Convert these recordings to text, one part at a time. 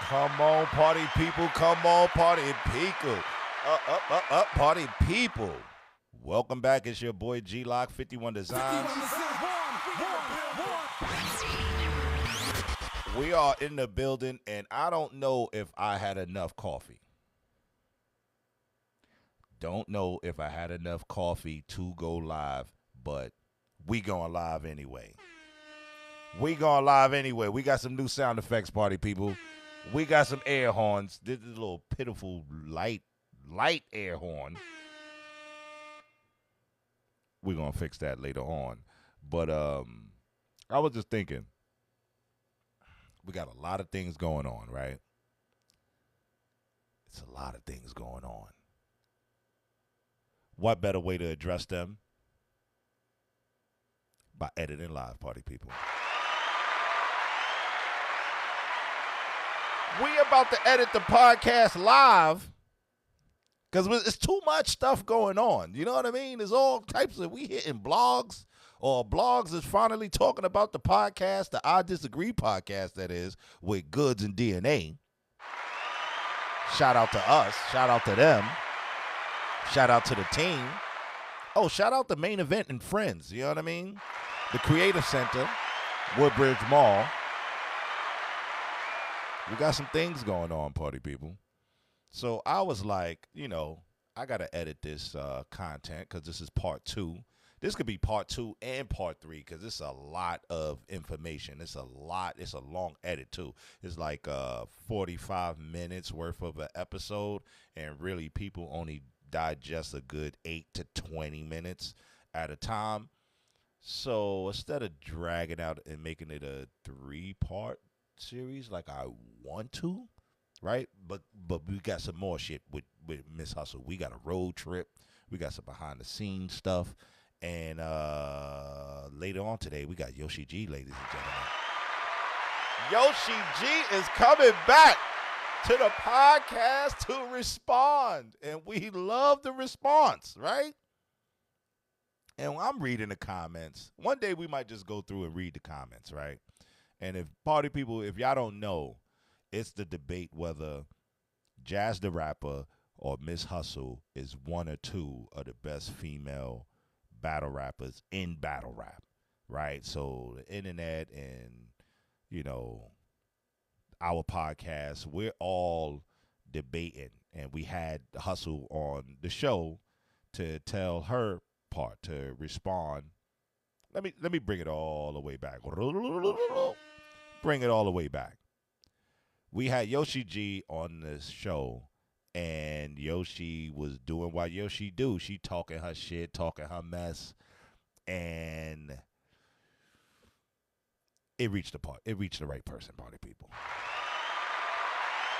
Come on, party people. Come on, party people. Up, party people. Welcome back. It's your boy G-Lock, 51 Designs. We are in the building, and I don't know if I had enough coffee. Don't know if I had enough coffee to go live, but we going live anyway. We got some new sound effects, party people. We got some air horns. This is a little pitiful light air horn. We're going to fix that later on. But I was just thinking, we got a lot of things going on, right? It's a lot of things going on. What better way to address them? By editing live, party people. We about to edit the podcast live because it's too much stuff going on. You know what I mean? There's all types of, we hitting blogs, or blogs is finally talking about the podcast, the I Disagree podcast, that is, with Goodz and DNA. Shout out to us. Shout out to them. Shout out to the team. Oh, shout out to Main Event and Friends. You know what I mean? The Creative Center, Woodbridge Mall. We got some things going on, party people. So I was like, I got to edit this content because this is part 2. This could be part 2 and part 3 because it's a lot of information. It's a long edit, too. It's like 45 minutes worth of an episode, and really people only digest a good 8 to 20 minutes at a time. So instead of dragging out and making it a 3-part series like I want to, right? But we got some more shit with Miss Hustle. We got a road trip. We got some behind the scenes stuff. And later on today, we got Yoshi G, ladies and gentlemen. Yoshi G is coming back to the podcast to respond. And we love the response, right? And I'm reading the comments. One day we might just go through and read the comments, right? And if party people, if y'all don't know, it's the debate whether Jazz the Rapper or Miss Hustle is one or two of the best female battle rappers in battle rap, right? So the internet and, our podcast, we're all debating. And we had Hustle on the show to tell her part, to respond. Let me bring it all the way back. Bring it all the way back. We had Yoshi G on this show, and Yoshi was doing what Yoshi do. She talking her shit, talking her mess, and it reached the right person, party people.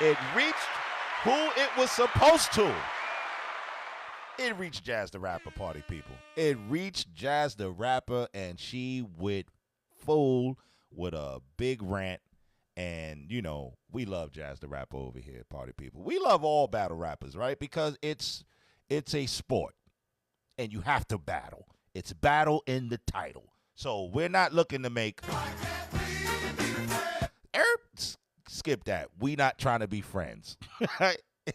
It reached who it was supposed to. It reached Jazz the Rapper, party people. It reached Jazz the Rapper, and she went full with a big rant. And, we love Jazz the Rapper over here, party people. We love all battle rappers, right? Because it's a sport, and you have to battle. It's battle in the title. So we're not looking to make... Skip that. We not trying to be friends.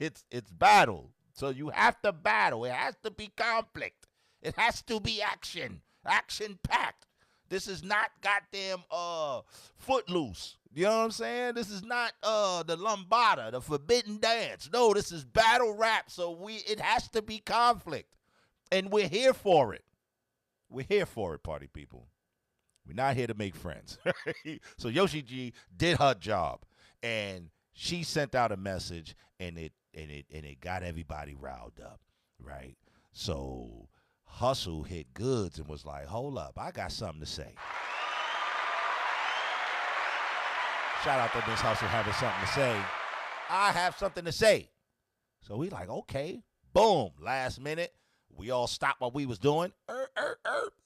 It's battle. So you have to battle. It has to be conflict. It has to be action. Action-packed. This is not goddamn Footloose. You know what I'm saying? This is not the Lambada, the Forbidden Dance. No, this is battle rap. So it has to be conflict. And we're here for it. We're here for it, party people. We're not here to make friends. So Yoshi G did her job. And she sent out a message, and it got everybody riled up, right? So Hustle hit Goodz and was like, hold up, I got something to say. Shout out to Miss Hustle having something to say. I have something to say. So we like, okay, boom, last minute. We all stopped what we was doing.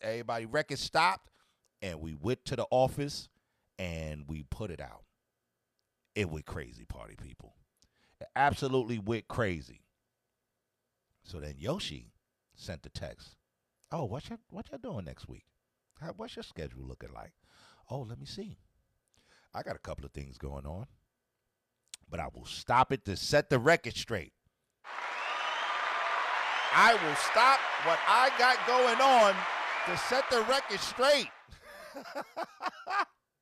Everybody record stopped, and we went to the office, and we put it out. It went crazy, party people. It absolutely went crazy. So then Yoshi sent the text. Oh, what y'all doing next week? What's your schedule looking like? Oh, let me see. I got a couple of things going on. but I will stop it to set the record straight. I will stop what I got going on to set the record straight.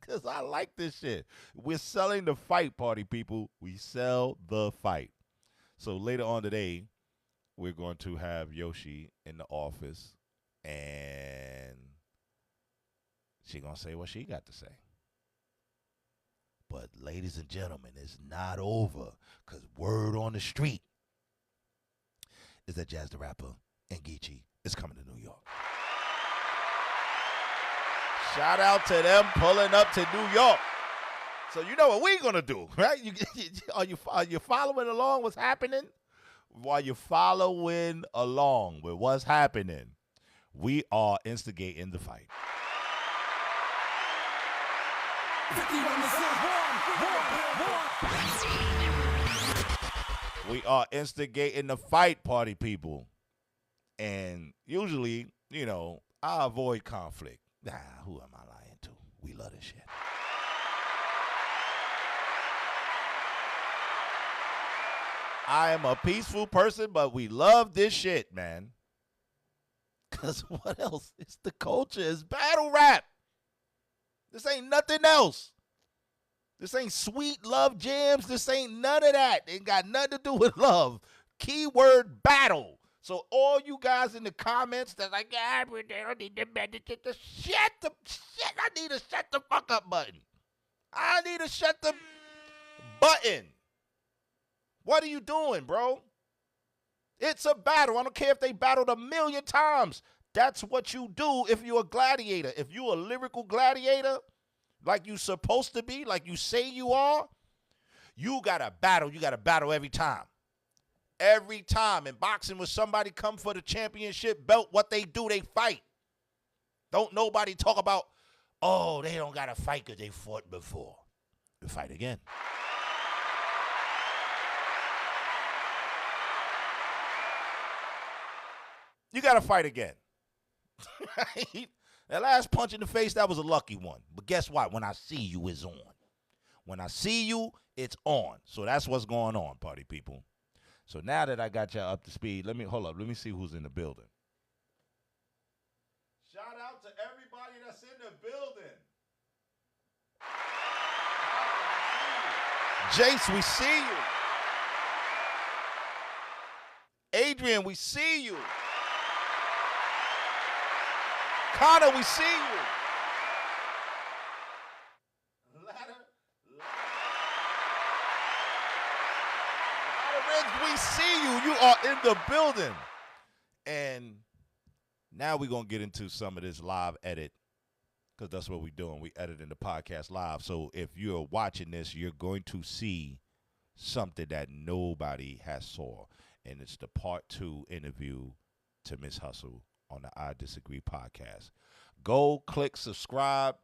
Because I like this shit. We're selling the fight, party people. We sell the fight. So later on today, we're going to have Yoshi in the office, and she's going to say what she got to say. But ladies and gentlemen, it's not over, because word on the street is that Jazz the Rapper and Geechee is coming to New York. Shout out to them pulling up to New York. So you know what we're going to do, right? Are you following along what's happening? While you're following along with what's happening, we are instigating the fight. We are instigating the fight, party people. And usually, you know, I avoid conflict. Nah, who am I lying to? We love this shit. I am a peaceful person, but we love this shit, man. Because what else? It's the culture. It's battle rap. This ain't nothing else. This ain't sweet love jams. This ain't none of that. It ain't got nothing to do with love. Keyword battle. So all you guys in the comments that's like, yeah, they don't need to shut the shit. I need a shut the fuck up button. I need a shut the button. What are you doing, bro? It's a battle. I don't care if they battled 1,000,000 times. That's what you do if you're a gladiator. If you're a lyrical gladiator, like you're supposed to be, like you say you are, you got to battle. You got to battle every time. Every time. In boxing, when somebody come for the championship belt, what they do, they fight. Don't nobody talk about, oh, they don't got to fight because they fought before. They fight again. You got to fight again. Right? That last punch in the face, that was a lucky one. But guess what? When I see you, it's on. When I see you, it's on. So that's what's going on, party people. So now that I got y'all up to speed, let me see who's in the building. Shout out to everybody that's in the building. Jace, we see you. Adrian, we see you. Connor, we see you. We see you. You are in the building. And now we're going to get into some of this live edit, because that's what we're doing. We editing the podcast live. So if you're watching this, you're going to see something that nobody has saw. And it's the part 2 interview to Miss Hustle on the I Disagree podcast. Go click subscribe.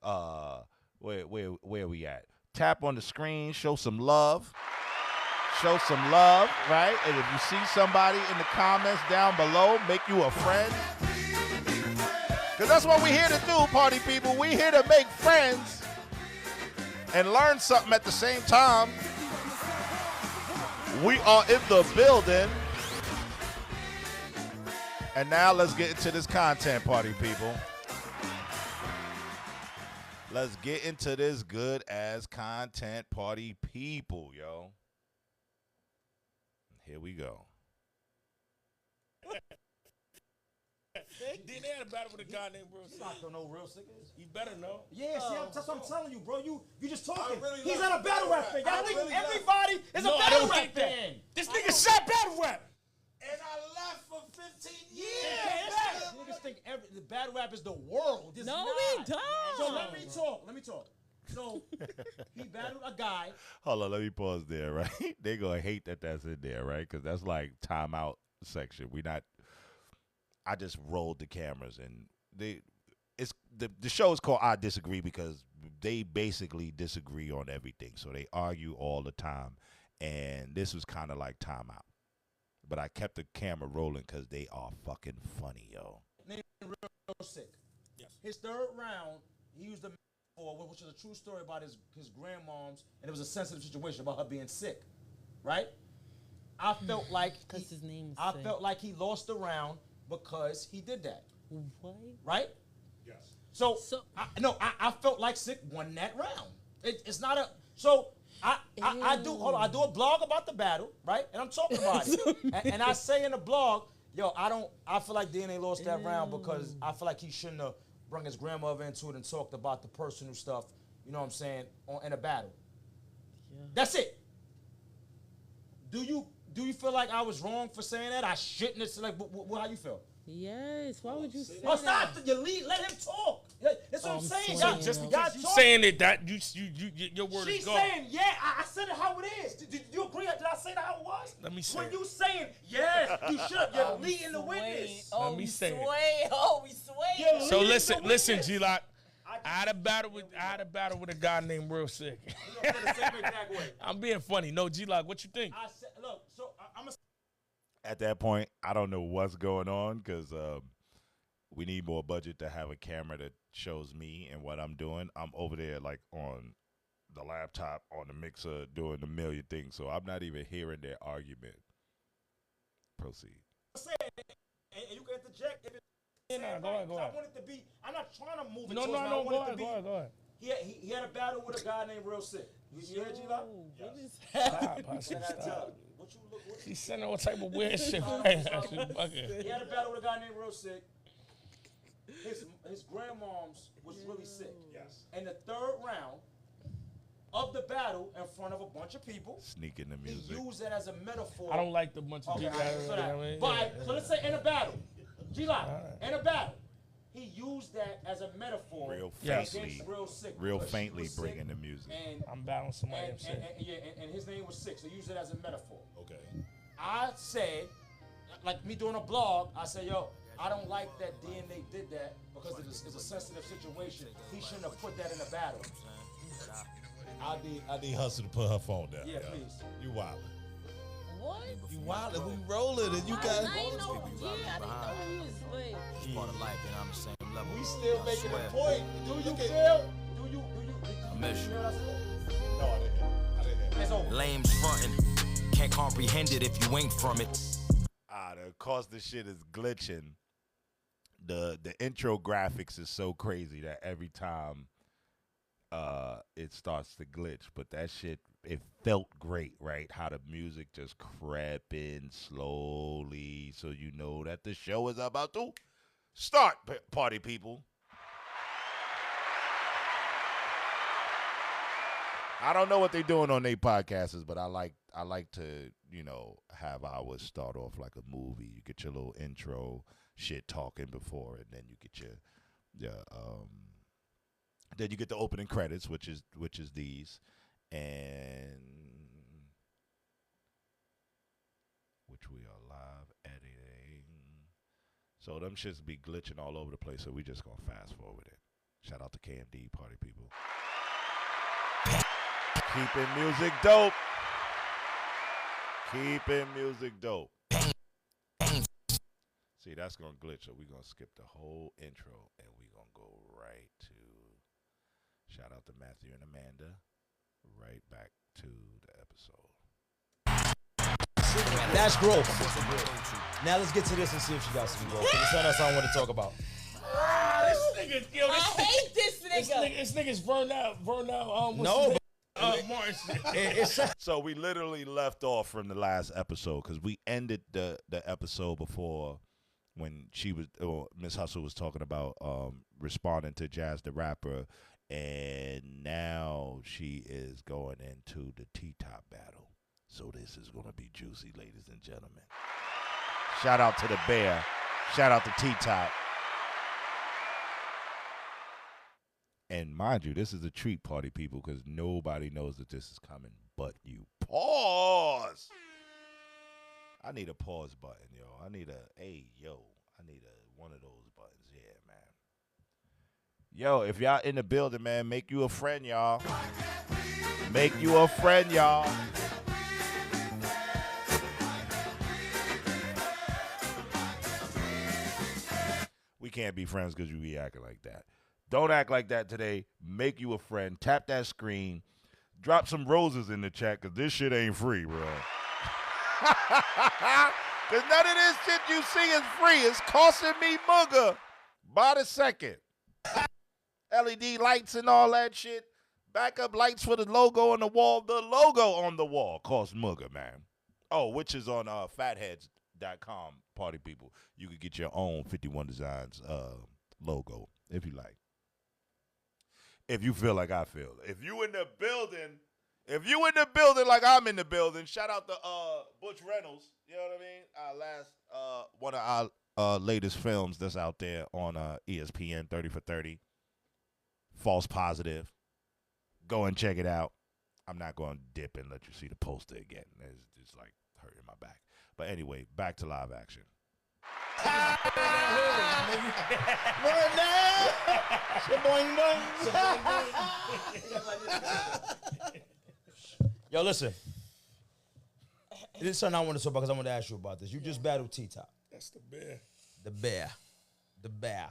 Where we at? Tap on the screen. Show some love. Show some love, right? And if you see somebody in the comments down below, make you a friend. Because that's what we're here to do, party people. We're here to make friends and learn something at the same time. We are in the building. And now let's get into this content, party people. Let's get into this good-ass content, party people, yo. Here we go. Then they had a battle with a guy named Real Sick. I don't know Real Sick is. You better know. Yeah, see, that's what I'm telling you, bro. You just talking. Really He's not a battle rap fan. Y'all think really everybody is a I battle don't rap think fan. This nigga shot battle rap. And I left for 15 years. Niggas think the battle rap is the world. It's No, not. we don't. So let me talk. So he battled a guy. Hold on, let me pause there, right? They gonna hate that that's in there, right? Because that's like timeout section. I just rolled the cameras, and the show is called I Disagree because they basically disagree on everything. So they argue all the time, and this was kind of like timeout. But I kept the camera rolling because they are fucking funny, yo. Named Real Sick. Yes. His third round, he used the which is a true story about his grandmoms, and it was a sensitive situation about her being sick, right? I felt like his name is I sick. felt like he lost the round because he did that, What? right? Yes. So I felt like Sick won that round. It's not a so. I do a blog about the battle, right? And I'm talking about it. And I say in the blog, yo, I feel like DNA lost that round because I feel like he shouldn't have brought his grandmother into it and talked about the personal stuff, you know what I'm saying, in a battle. Yeah. That's it. Do you feel like I was wrong for saying that? I shouldn't have said, like, how you feel? Yes. Why would you say Oh, that? stop. Let him talk. That's what I'm saying. saying, Y'all, just you because You talk. saying it that your word She's is gone. saying, yeah, I said it how it is. Did you agree? Did I say that how it was? Let me say When it. you saying, yes, you should. You're leading the witness. Oh, Let me we say it. sway. Oh, we sway. You're So leading listen, the listen, witness. G-Lock. I had a battle with a guy named Real Sick. You gonna feel the same exact way. I'm being funny. No, G-Lock, what you think? I said, look, so I'm a. At that point, I don't know what's going on because we need more budget to have a camera that shows me and what I'm doing. I'm over there like on the laptop on the mixer doing a million things, so I'm not even hearing their argument. Proceed. And you can interject if it's. Nah, go ahead. I want it to be. I'm not trying to move it. No, towards me. I go want it to ahead, be- go ahead. He had a battle with a guy named Real Sick. You heard G-Lock? What is Stop, Pastor, I gotta tell stop. you. What you look? What He's sending all type of weird shit. Right now. She bugging. He had a battle with a guy named Real Sick. His grandmom's was really sick. Yes. In the third round of the battle, in front of a bunch of people, Sneaking the he music. used it as a metaphor. I don't like the bunch of Okay, people. so, You know what I mean? so let's say in a battle, G-Lock, in a battle, he used that as a metaphor Real Yes. faintly, against Real Sick. real because she faintly was sick, bringing the music. And, I'm battling somebody. I'm saying. and his name was Sick, so he used it as a metaphor. Okay. I said, like me doing a blog, I said, yo, I don't like that DNA did that because it's a sensitive situation. He shouldn't have put that in a battle. I need Hustle to put her phone down. Yeah, yo. please. You wildin'. What? You wildin'. We rolling and you I got. didn't know. Yeah, I didn't know he was like. It's part of life, and I'm the same level. We still I making swear. a point. Do you feel? Do you miss you. hear what I said? No, I didn't hear. I didn't hear. It's over. Lames frontin', can't comprehend it if you ain't from it. Of course, the shit is glitching. The intro graphics is so crazy that every time it starts to glitch, but that shit, it felt great, right? How the music just crept in slowly, so you know that the show is about to start, party people. I don't know what they're doing on their podcasts, but I like to, have ours start off like a movie. You get your little intro shit talking before, and then you get then you get the opening credits, which is these, and which we are live editing. So them shits be glitching all over the place, so we just gonna fast forward it. Shout out to KMD, party people. Keeping music dope. Keeping music dope. See, that's going to glitch, so we're going to skip the whole intro, and we're going to go right to, shout out to Matthew and Amanda, right back to the episode. That's growth. Now let's get to this and see if she got some growth. It's not else I want to talk about. This nigga, yo, I hate this nigga. this nigga's Vernell. No, Martin shit. So we literally left off from the last episode because we ended the episode before when Miss Hustle was talking about responding to Jazz the Rapper, and now she is going into the T-Top battle. So this is going to be juicy, ladies and gentlemen. Shout out to the Bear. Shout out to T-Top. And mind you, this is a treat, party people, because nobody knows that this is coming but you. Pause! I need a pause button, yo. I need one of those buttons. Yeah, man. Yo, if y'all in the building, man, make you a friend, y'all. Make you a friend, y'all. We can't be friends because you be acting like that. Don't act like that today. Make you a friend. Tap that screen. Drop some roses in the chat because this shit ain't free, bro. Because none of this shit you see is free. It's costing me mugger by the second. LED lights and all that shit. Backup lights for the logo on the wall. The logo on the wall costs mugger, man. Oh, which is on fatheads.com, party people. You could get your own 51 Designs logo if you like. If you feel like I feel. If you in the building like I'm in the building, shout out to Butch Reynolds. You know what I mean? Our last one of our latest films that's out there on ESPN 30 for 30. False Positive. Go and check it out. I'm not going to dip and let you see the poster again. It's just like hurting my back. But anyway, back to live action. Yo, listen. This is something I want to talk about because I want to ask you about this. You just battled T-Top. That's the bear. The bear.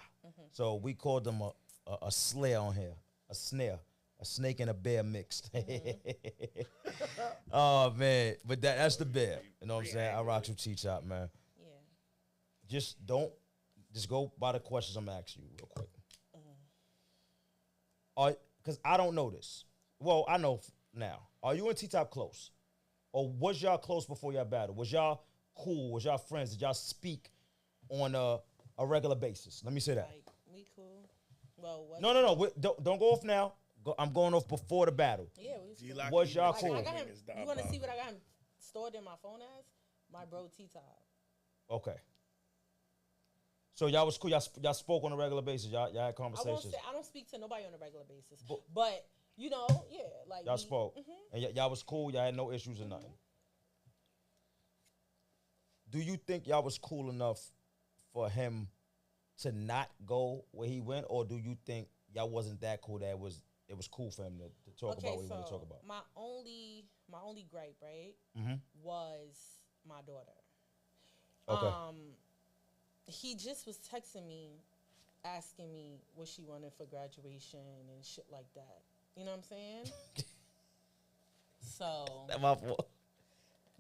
So we called them a slayer on here. A snare. A snake and a bear mixed. Oh, man. But that's the bear. You know what I'm saying? I rock you, T-Top, man. Yeah. Just go by the questions I'm asking you real quick. Because I don't know this. Well, I know now. Are you and T-Top close? Or was y'all close before y'all battle? Was y'all cool? Was y'all friends? Did y'all speak on a regular basis? Let me say that. Like, we cool. Well, what? No. Don't go off now. I'm going off before the battle. Yeah, we was cool. Was y'all Like, cool? I got him, you want to see what I got him stored in my phone as? My bro T-Top. Okay. So y'all was cool. Y'all spoke on a regular basis. Y'all had I conversations. don't speak to nobody on a regular basis. But you know, yeah, like Y'all spoke. And y'all was cool. Y'all had no issues or nothing. Do you think y'all was cool enough for him to not go where he went, or do you think y'all wasn't that cool that it was cool for him to talk about what he wanted to talk about? My only gripe, right, was my daughter. Okay. He just was texting me, asking me what she wanted for graduation and shit like that. You know what I'm saying? So. That's my fault.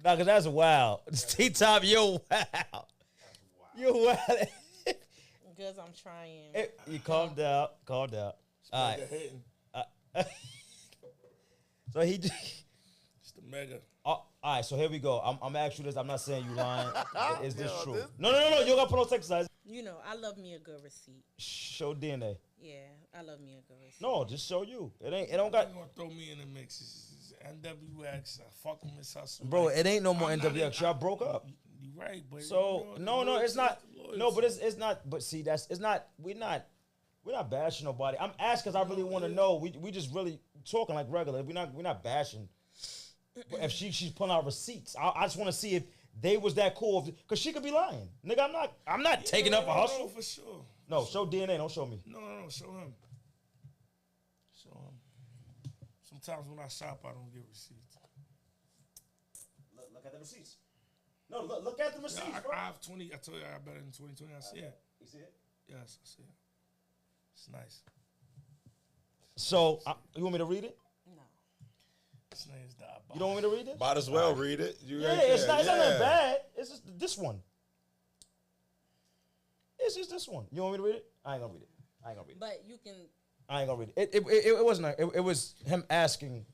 No, because that's wild. T-Top, you're wild. You're wild. Because I'm trying. You calm down. All right. So he just. It's the mega. All right, so here we go. I'm asking you this. I'm not saying you lying. Is this true? No. You don't got to put on exercise. You know, I love me a good receipt. Show DNA. Yeah, I love me a good receipt. No, just show you. It don't got. You gonna throw me in the mix? It's NWX. I fuck with Miss Hustle. Bro, it ain't no more I'm not NWX. Y'all broke up. You right, but So you know, no, it's not. loyalty. No, but it's not. But see, it's not. We're not bashing nobody. I'm asking because I really want to know. We just really talking like regular. We're not bashing. But if she's pulling out receipts, I just want to see if they was that cool. Because she could be lying, nigga. I'm not taking up a hustle. No, for sure. No, show DNA. Don't show me. No, show him. Show him. Sometimes when I shop, I don't get receipts. Look at the receipts. No, look at the receipts, bro. I have 20. I told you I got better than 2020. I see it. You see it? Yes, I see it. It's nice. So you want me to read it? No. This name is diabolical. You don't want me to read it? Might as well read it. It's not that bad. It's just this one. It's just this one. You want me to read it? I ain't gonna read it. But you can. I ain't gonna read it. It wasn't. It was him asking.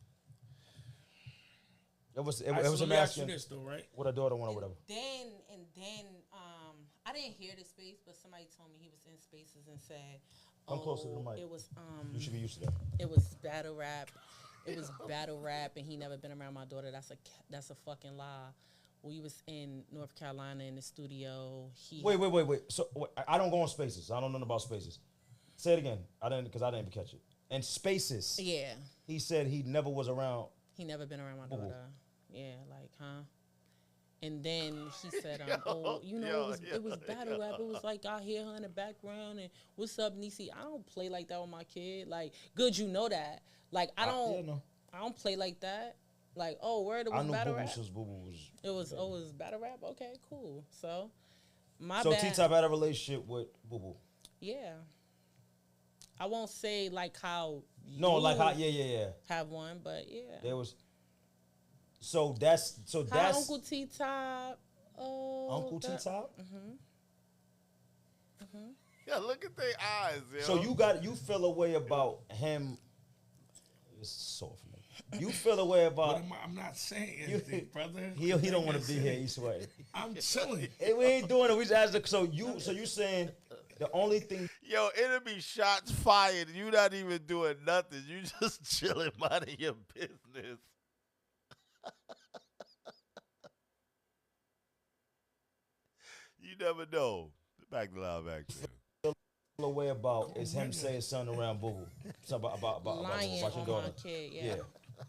It was him asking. This though, right? What a daughter want or whatever. Then I didn't hear the space, but somebody told me he was in spaces and said, Come closer to the mic. It was You should be used to that. It was battle rap. It was battle rap, and he never been around my daughter. That's a fucking lie. We was in North Carolina in the studio. Wait. So I don't go on spaces. I don't know about spaces. Say it again. I didn't even catch it. And spaces. Yeah. He said he never was around. He never been around my daughter. Yeah, like, huh? And then he said, it was battle rap. It was like I hear her in the background and what's up, Niecy? I don't play like that with my kid. Like, good, you know that. Like, I don't play like that. Like, word, it was battle rap. It was battle rap. Okay, cool. So, So T-Top had a relationship with Boo Boo. Yeah. I won't say like how No, like how? you Yeah. have one, but yeah. There was. So that's Hi, Uncle T Top. Oh, Uncle T Top. Yeah, look at their eyes, yo. So you feel a way about him. It's soft, man. You feel a way about. I'm not saying anything, brother. He don't want to be here. He's sweating. I'm chilling. Hey, we ain't doing it. We just asked. So you saying the only thing. Yo, it'll be shots fired. You not even doing nothing. You just chilling, minding your business. You never know. Back to live action. Feel a way about is him saying something around Boo Boo. Something about lying your on daughter. my kid. Yeah.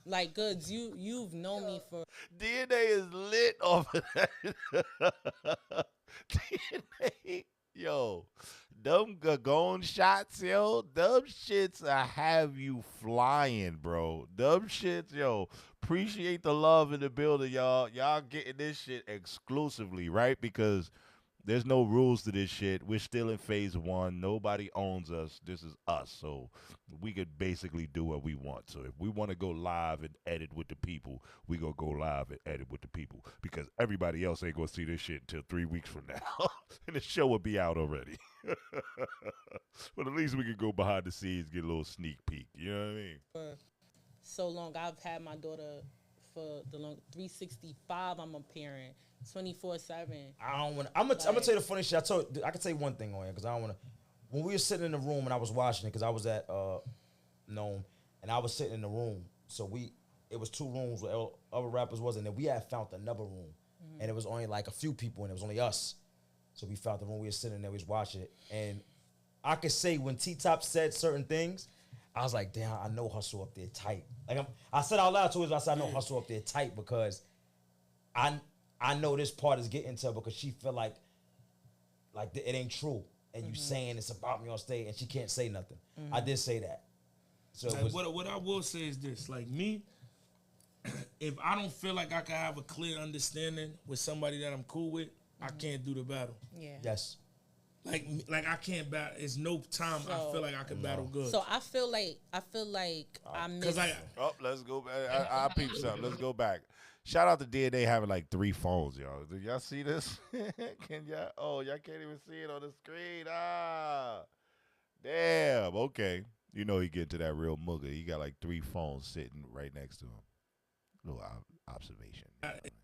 Like Goodz, you've known me for DNA is lit off of that. DNA, yo, them gone shots, yo, them shits have you flying, bro. Them shits, yo, appreciate the love in the building, y'all. Y'all getting this shit exclusively, right? Because there's no rules to this shit. We're still in phase 1. Nobody owns us. This is us. So we could basically do what we want. So if we want to go live and edit with the people, we gonna go live and edit with the people. Because everybody else ain't gonna see this shit until 3 weeks from now. And the show will be out already. But at least we can go behind the scenes, get a little sneak peek. You know what I mean? so long. I've had my daughter for the long 365. I'm a parent. 24/7. I don't want. I'm gonna tell you the funny shit. I can say one thing on here because I don't want to. When we were sitting in the room and I was watching it because I was at Nome and I was sitting in the room. So it was 2 rooms where other rappers was, and then we had found another room, and it was only like a few people and it was only us. So we found the room. We were sitting there. We was watching it, and I could say when T Top said certain things, I was like, damn, I know Hustle up there tight. Like I said out loud to her, I said I know Hustle up there tight because I know this part is getting to her because she feel like it ain't true. And you saying it's about me on stage and she can't say nothing. I did say that. So Like, what I will say is this. Like me, if I don't feel like I can have a clear understanding with somebody that I'm cool with, I can't do the battle. Yeah. yes. Like I can't battle. It's no time I feel like I can battle good. So I feel like I miss. Oh, let's go back. I'll peep something. Let's go back. Shout out to DNA having like 3 phones, y'all. Did y'all see this? Can y'all? Oh, y'all can't even see it on the screen. Damn. Okay. You know he get to that real mugger. He got like 3 phones sitting right next to him. Little observation.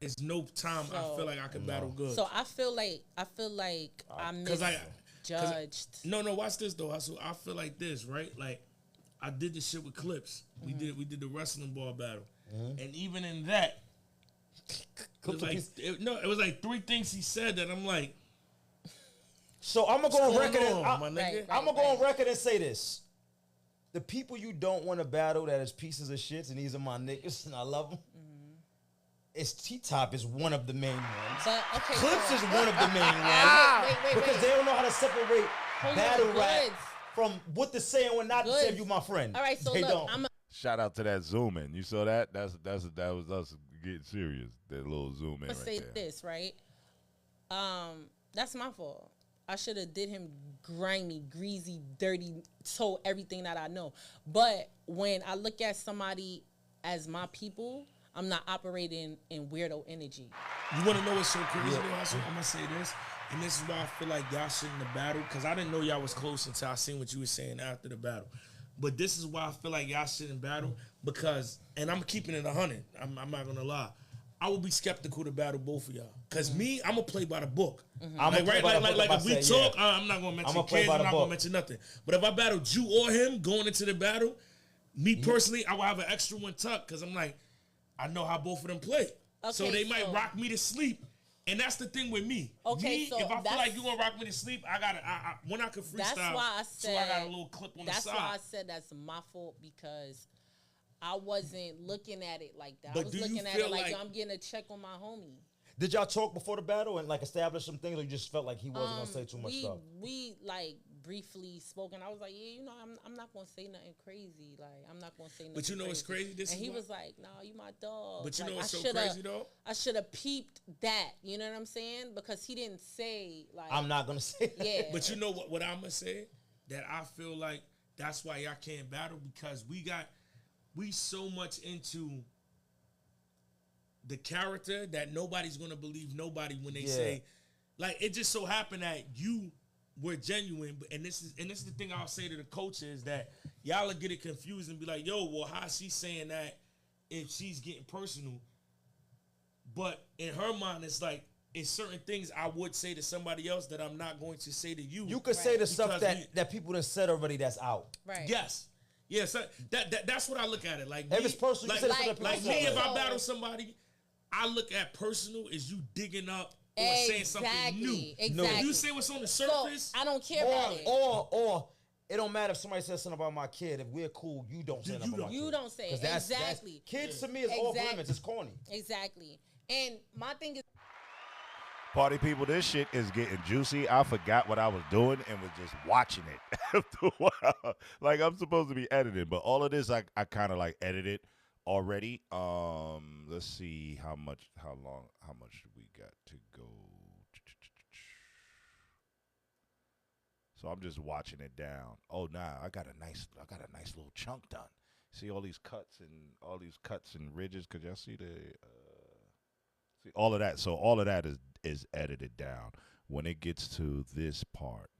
It's no time I feel like I can battle good. So I feel like I misjudged. No, watch this though. I feel like this, right? Like I did this shit with Clips. We did the wrestling ball battle, and even in that, it was like 3 things he said that I'm like. So I'm gonna go on record. I'm gonna go on record and say this: the people you don't want to battle that is pieces of shits, and these are my niggas, and I love them. It's T-Top is one of the main ones. But okay, Clips is one of the main ones. Wait. Because they don't know how to separate battle rap Goodz. from what to say and what not to say. Goodz. You my friend. All right, so they look, don't. Shout out to that zoom in. You saw that? That was us getting serious. That little zoom in I'm right gonna say there. this, right? That's my fault. I should have did him grimy, greasy, dirty, told everything that I know. But when I look at somebody as my people, I'm not operating in weirdo energy. You want to know what's so crazy? Though, I'm gonna say this, and this is why I feel like y'all shouldn't have battled, because I didn't know y'all was close until I seen what you were saying after the battle. But this is why I feel like y'all shouldn't battle, because, and I'm keeping it 100. I'm not gonna lie. I would be skeptical to battle both of y'all, cause me, I'm gonna play by the book. I'm Like if we talk, I'm not gonna mention kids. I'm not gonna mention nothing. But if I battled you or him going into the battle, me personally, I would have an extra one tucked, cause I'm like, I know how both of them play. Okay, so they might rock me to sleep. And that's the thing with me. Okay, if I feel like you're going to rock me to sleep, when I can freestyle, That's why I said, so I got a little clip on the side. That's why I said that's my fault, because I wasn't looking at it like that. But I was looking at it like, I'm getting a check on my homie. Did y'all talk before the battle and like establish some things, or you just felt like he wasn't gonna say too much stuff? We like briefly spoke, and I was like, yeah, you know, I'm not gonna say nothing crazy. Like, I'm not gonna say nothing. But you know what's crazy? And he was like, no, you my dog. But you like, know what's so crazy though? I should have peeped that. You know what I'm saying? Because he didn't say like. I'm not gonna say that. Yeah. But you know what I'm gonna say? That I feel like that's why y'all can't battle, because we so much into the character that nobody's gonna believe nobody when they say, like, it just so happened that you were genuine, and this is the thing I'll say to the coaches, that y'all will get it confused and be like, yo, well, how is she saying that if she's getting personal? But in her mind, it's like, it's certain things I would say to somebody else that I'm not going to say to you. You could say the stuff Because that people done said already that's out. Right. Yes. Yes, that's what I look at it. Like, If it's personal, you like, say the stuff that like people me, said. if I battle somebody, I look at personal as you digging up or saying something new. Exactly. If you say what's on the So surface, I don't care about it. Or it don't matter if somebody says something about my kid. If we're cool, you don't say nothing about my kid. You don't say it. 'Cause that's Exactly. kids to me is off limits. It's corny. Exactly. And my thing is, Party people, this shit is getting juicy. I forgot what I was doing and was just watching it after a while. Like, I'm supposed to be editing, but all of this I kind of like edited already. Let's see how much we got to go. So I'm just watching it down. Oh, nah, I got a nice little chunk done. See all these cuts and ridges. Could y'all see see all of that? So all of that is edited down. When it gets to this part,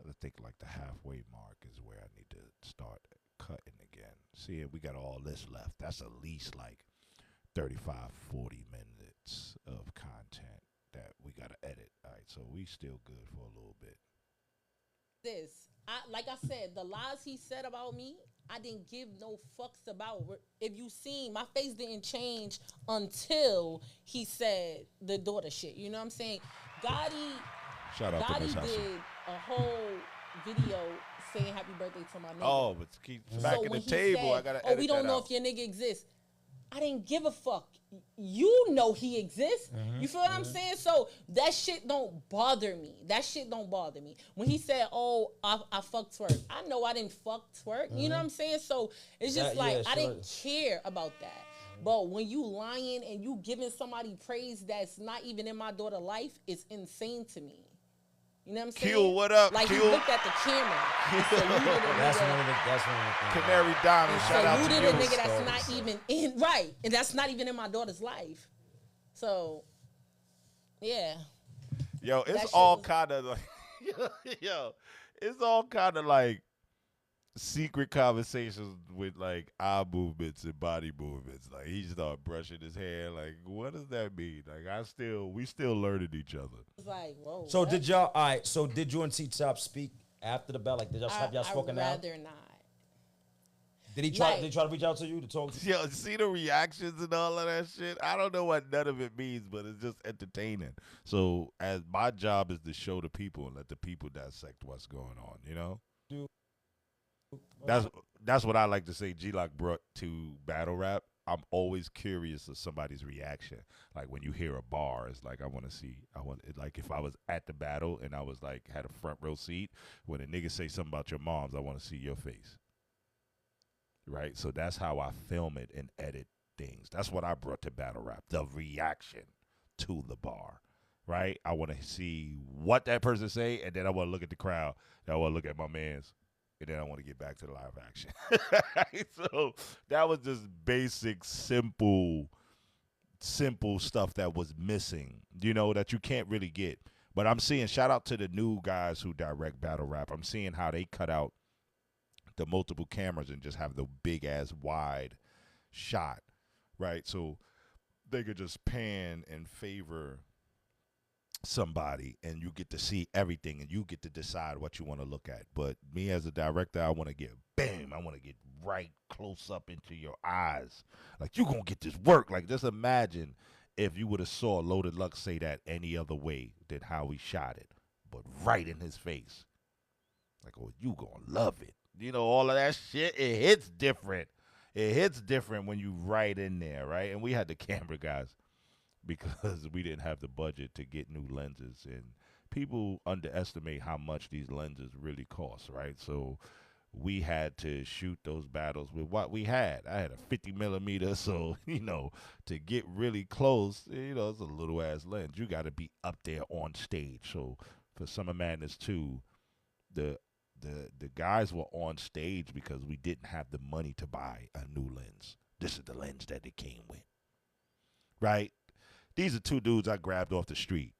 I think like the halfway mark is where I need to start cutting again. See, we got all this left. That's at least like 35, 40 minutes of content that we got to edit. All right, so we still good for a little bit. like I said, the lies he said about me, I didn't give no fucks about. If you seen, my face didn't change until he said the daughter shit. You know what I'm saying? Shout out to Miss Gotti Hustle. did a whole video saying happy birthday to my nigga. Oh, but keep back So in the when he table. said, I gotta oh, edit we don't that know out. if your nigga exists. I didn't give a fuck. You know he exists. You feel what I'm saying? So that shit don't bother me. That shit don't bother me. When he said, oh, I fucked twerk. I know I didn't fuck twerk. You know what I'm saying? So it's just I didn't care about that. But when you lying and you giving somebody praise that's not even in my daughter's life, it's insane to me. You know what I'm saying? Q, what up, Like, Q? he looked at the camera and saluted the That's nigga. one of the things. Canary Diamond, shout out to Saluted you. a nigga that's not even in, right. And that's not even in my daughter's life. So, yeah. Yo, That it's shit all was- kind of like, yo, it's all kind of like secret conversations with like eye movements and body movements. Like, he started brushing his hair. Like, what does that mean? Like, we still learning each other. It's like, whoa. So what? did y'all? All right. So did you and T-Top speak after the battle? Like, did y'all have y'all spoken now? I'd rather not. Did he try? like- Did he try to reach out to you to talk to you? Yo, see the reactions and all of that shit? I don't know what none of it means, but it's just entertaining. So, as my job is to show the people and let the people dissect what's going on, you know? That's what I like to say G-Lock brought to battle rap. I'm always curious of somebody's reaction. Like, when you hear a bar, it's like, like, if I was at the battle and I was like, had a front row seat, when a nigga say something about your moms, I want to see your face. Right? So that's how I film it and edit things. That's what I brought to battle rap, the reaction to the bar. Right? I want to see what that person say, and then I want to look at the crowd. Then I want to look at my mans, and then I want to get back to the live action. So that was just basic, simple stuff that was missing, you know, that you can't really get. But I'm seeing, shout out to the new guys who direct battle rap. I'm seeing how they cut out the multiple cameras and just have the big ass wide shot, right? So they could just pan and favor somebody and you get to see everything and you get to decide what you want to look at. But me as a director, I want to get bam, I want to get right close up into your eyes. Like, you gonna get this work. Like, just imagine if you would have saw Loaded Luck say that any other way than how he shot it, but right in his face. Like, oh, you gonna love it. You know, all of that shit, it hits different. It hits different when you right in there, right? And we had the camera guys because we didn't have the budget to get new lenses. And people underestimate how much these lenses really cost, right? So we had to shoot those battles with what we had. I had a 50 millimeter, so, you know, to get really close, you know, it's a little ass lens. You got to be up there on stage. So for Summer Madness 2, the the guys were on stage because we didn't have the money to buy a new lens. This is the lens that it came with. Right? These are two dudes I grabbed off the street.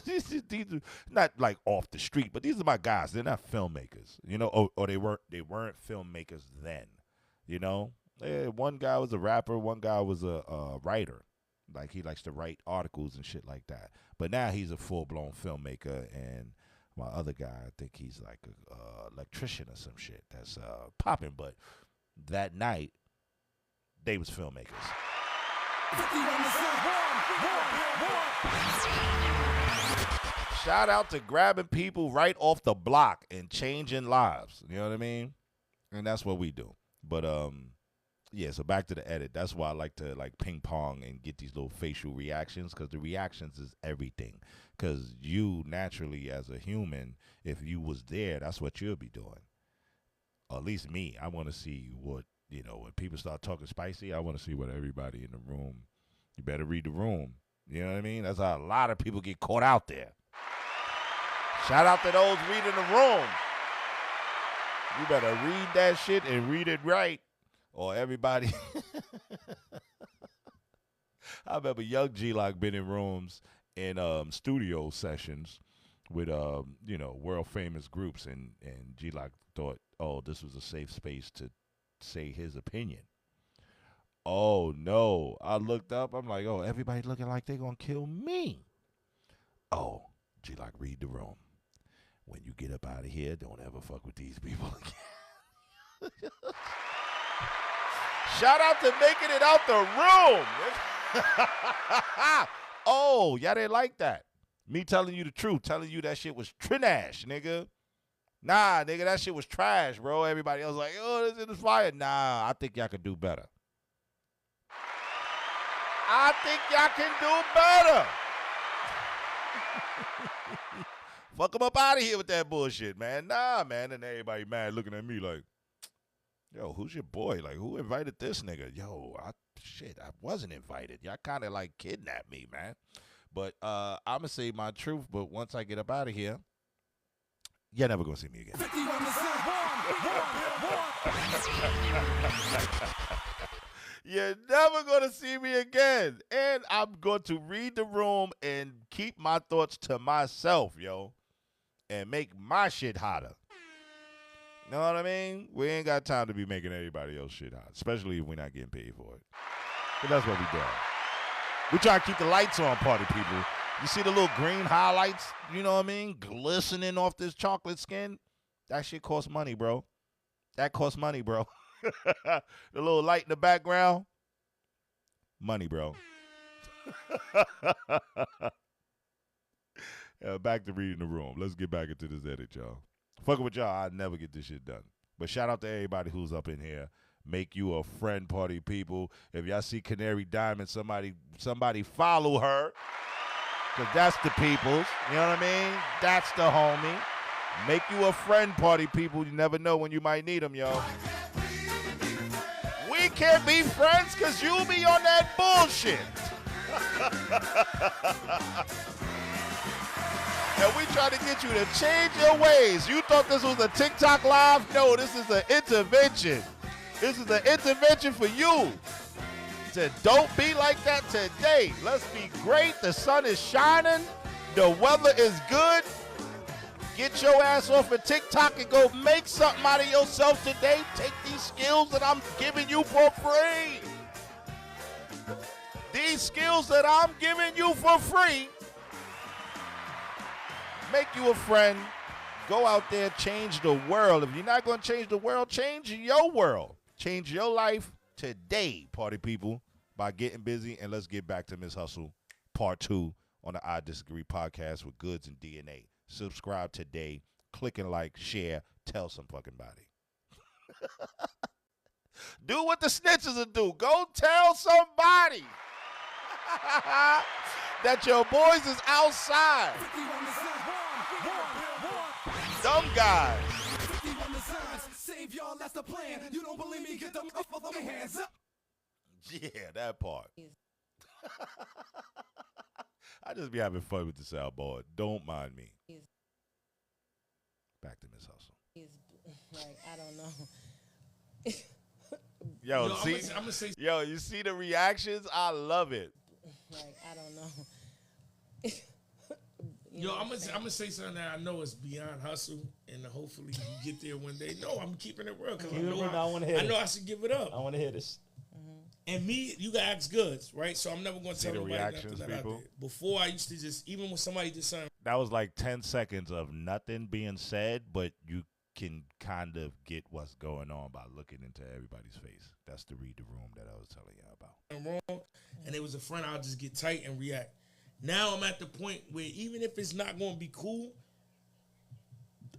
these are not like off the street, but these are my guys. They're not filmmakers, you know, or they weren't filmmakers then, you know. One guy was a rapper, one guy was a writer, like he likes to write articles and shit like that. But now he's a full blown filmmaker, and my other guy, I think he's like a electrician or some shit that's popping. But that night, they was filmmakers. Shout out to grabbing people right off the block and changing lives. You know what I mean? And that's what we do. But yeah, so back to the edit. That's why I like to like ping pong and get these little facial reactions, because the reactions is everything. Because you naturally as a human, if you was there, that's what you'll be doing. Or at least me. I want to see what, you know, when people start talking spicy, I want to see what everybody in the room, you better read the room. You know what I mean? That's how a lot of people get caught out there. Shout out to those reading the room. You better read that shit and read it right, or everybody. I remember young G-Lock been in rooms in studio sessions with you know, world famous groups, and G-Lock thought, oh, this was a safe space to say his opinion. Oh no, I looked up, I'm like, oh, everybody looking like they gonna kill me. Oh, G-Lock, read the room. When you get up out of here, don't ever fuck with these people again. Shout out to making it out the room. Oh, y'all didn't like that. Me telling you the truth, telling you that shit was trash, nigga. Nah, nigga, that shit was trash, bro. Everybody else like, oh, this is fire. Nah, I think y'all could do better. I think y'all can do better. Fuck them up out of here with that bullshit, man. Nah, man. And everybody mad looking at me like, yo, who's your boy? Like, who invited this nigga? Yo, I wasn't invited. Y'all kind of like kidnapped me, man. But I'm going to say my truth, but once I get up out of here, you're never going to see me again. You're never going to see me again. And I'm going to read the room and keep my thoughts to myself, yo. And make my shit hotter. Know what I mean? We ain't got time to be making anybody else shit hot, especially if we're not getting paid for it. But that's what we do. We try to keep the lights on, party people. You see the little green highlights, you know what I mean, glistening off this chocolate skin? That shit costs money, bro. That costs money, bro. The little light in the background, money, bro. Back to reading the room. Let's get back into this edit, y'all. Fucking with y'all, I'd never get this shit done. But shout out to everybody who's up in here. Make you a friend, party people. If y'all see Canary Diamond, somebody follow her. Because that's the peoples. You know what I mean? That's the homie. Make you a friend, party people. You never know when you might need them, yo. We can't be friends because you be on that bullshit. And we try to get you to change your ways. You thought this was a TikTok live? No, this is an intervention. This is an intervention for you. To don't be like that today. Let's be great. The sun is shining. The weather is good. Get your ass off of TikTok and go make something out of yourself today. Take these skills that I'm giving you for free. These skills that I'm giving you for free. Make you a friend. Go out there, change the world. If you're not going to change the world, change your world. Change your life today, party people, by getting busy. And let's get back to Miss Hustle, part 2 on the I Disagree podcast with Goodz and DNA. Subscribe today. Click and like, share, tell some fucking body. Do what the snitches will do. Go tell somebody that your boys is outside. Dumb guys. Save y'all, that's the plan. You don't believe me? Get them hands up. Yeah, that part. I just be having fun with the soundboard. Don't mind me. Back to Miss Hustle. He's like, I don't know. Yo, Yo, see, I'm gonna say, yo, you see the reactions? I love it. Like, I don't know. yo, I'm gonna say something that I know is beyond hustle, and hopefully you get there one day. No, I'm keeping it real because I know I wanna hear I know this. I should give it up. I want to hear this. And me, you got ask Goodz, right? So I'm never gonna See tell the nobody reactions, nothing that I people? did. Before I used to just, even when somebody did something, That was like 10 seconds of nothing being said, but you can kind of get what's going on by looking into everybody's face. That's the read the room that I was telling you about. wrong, and it was a friend, I'll just get tight and react. Now I'm at the point where even if it's not gonna be cool,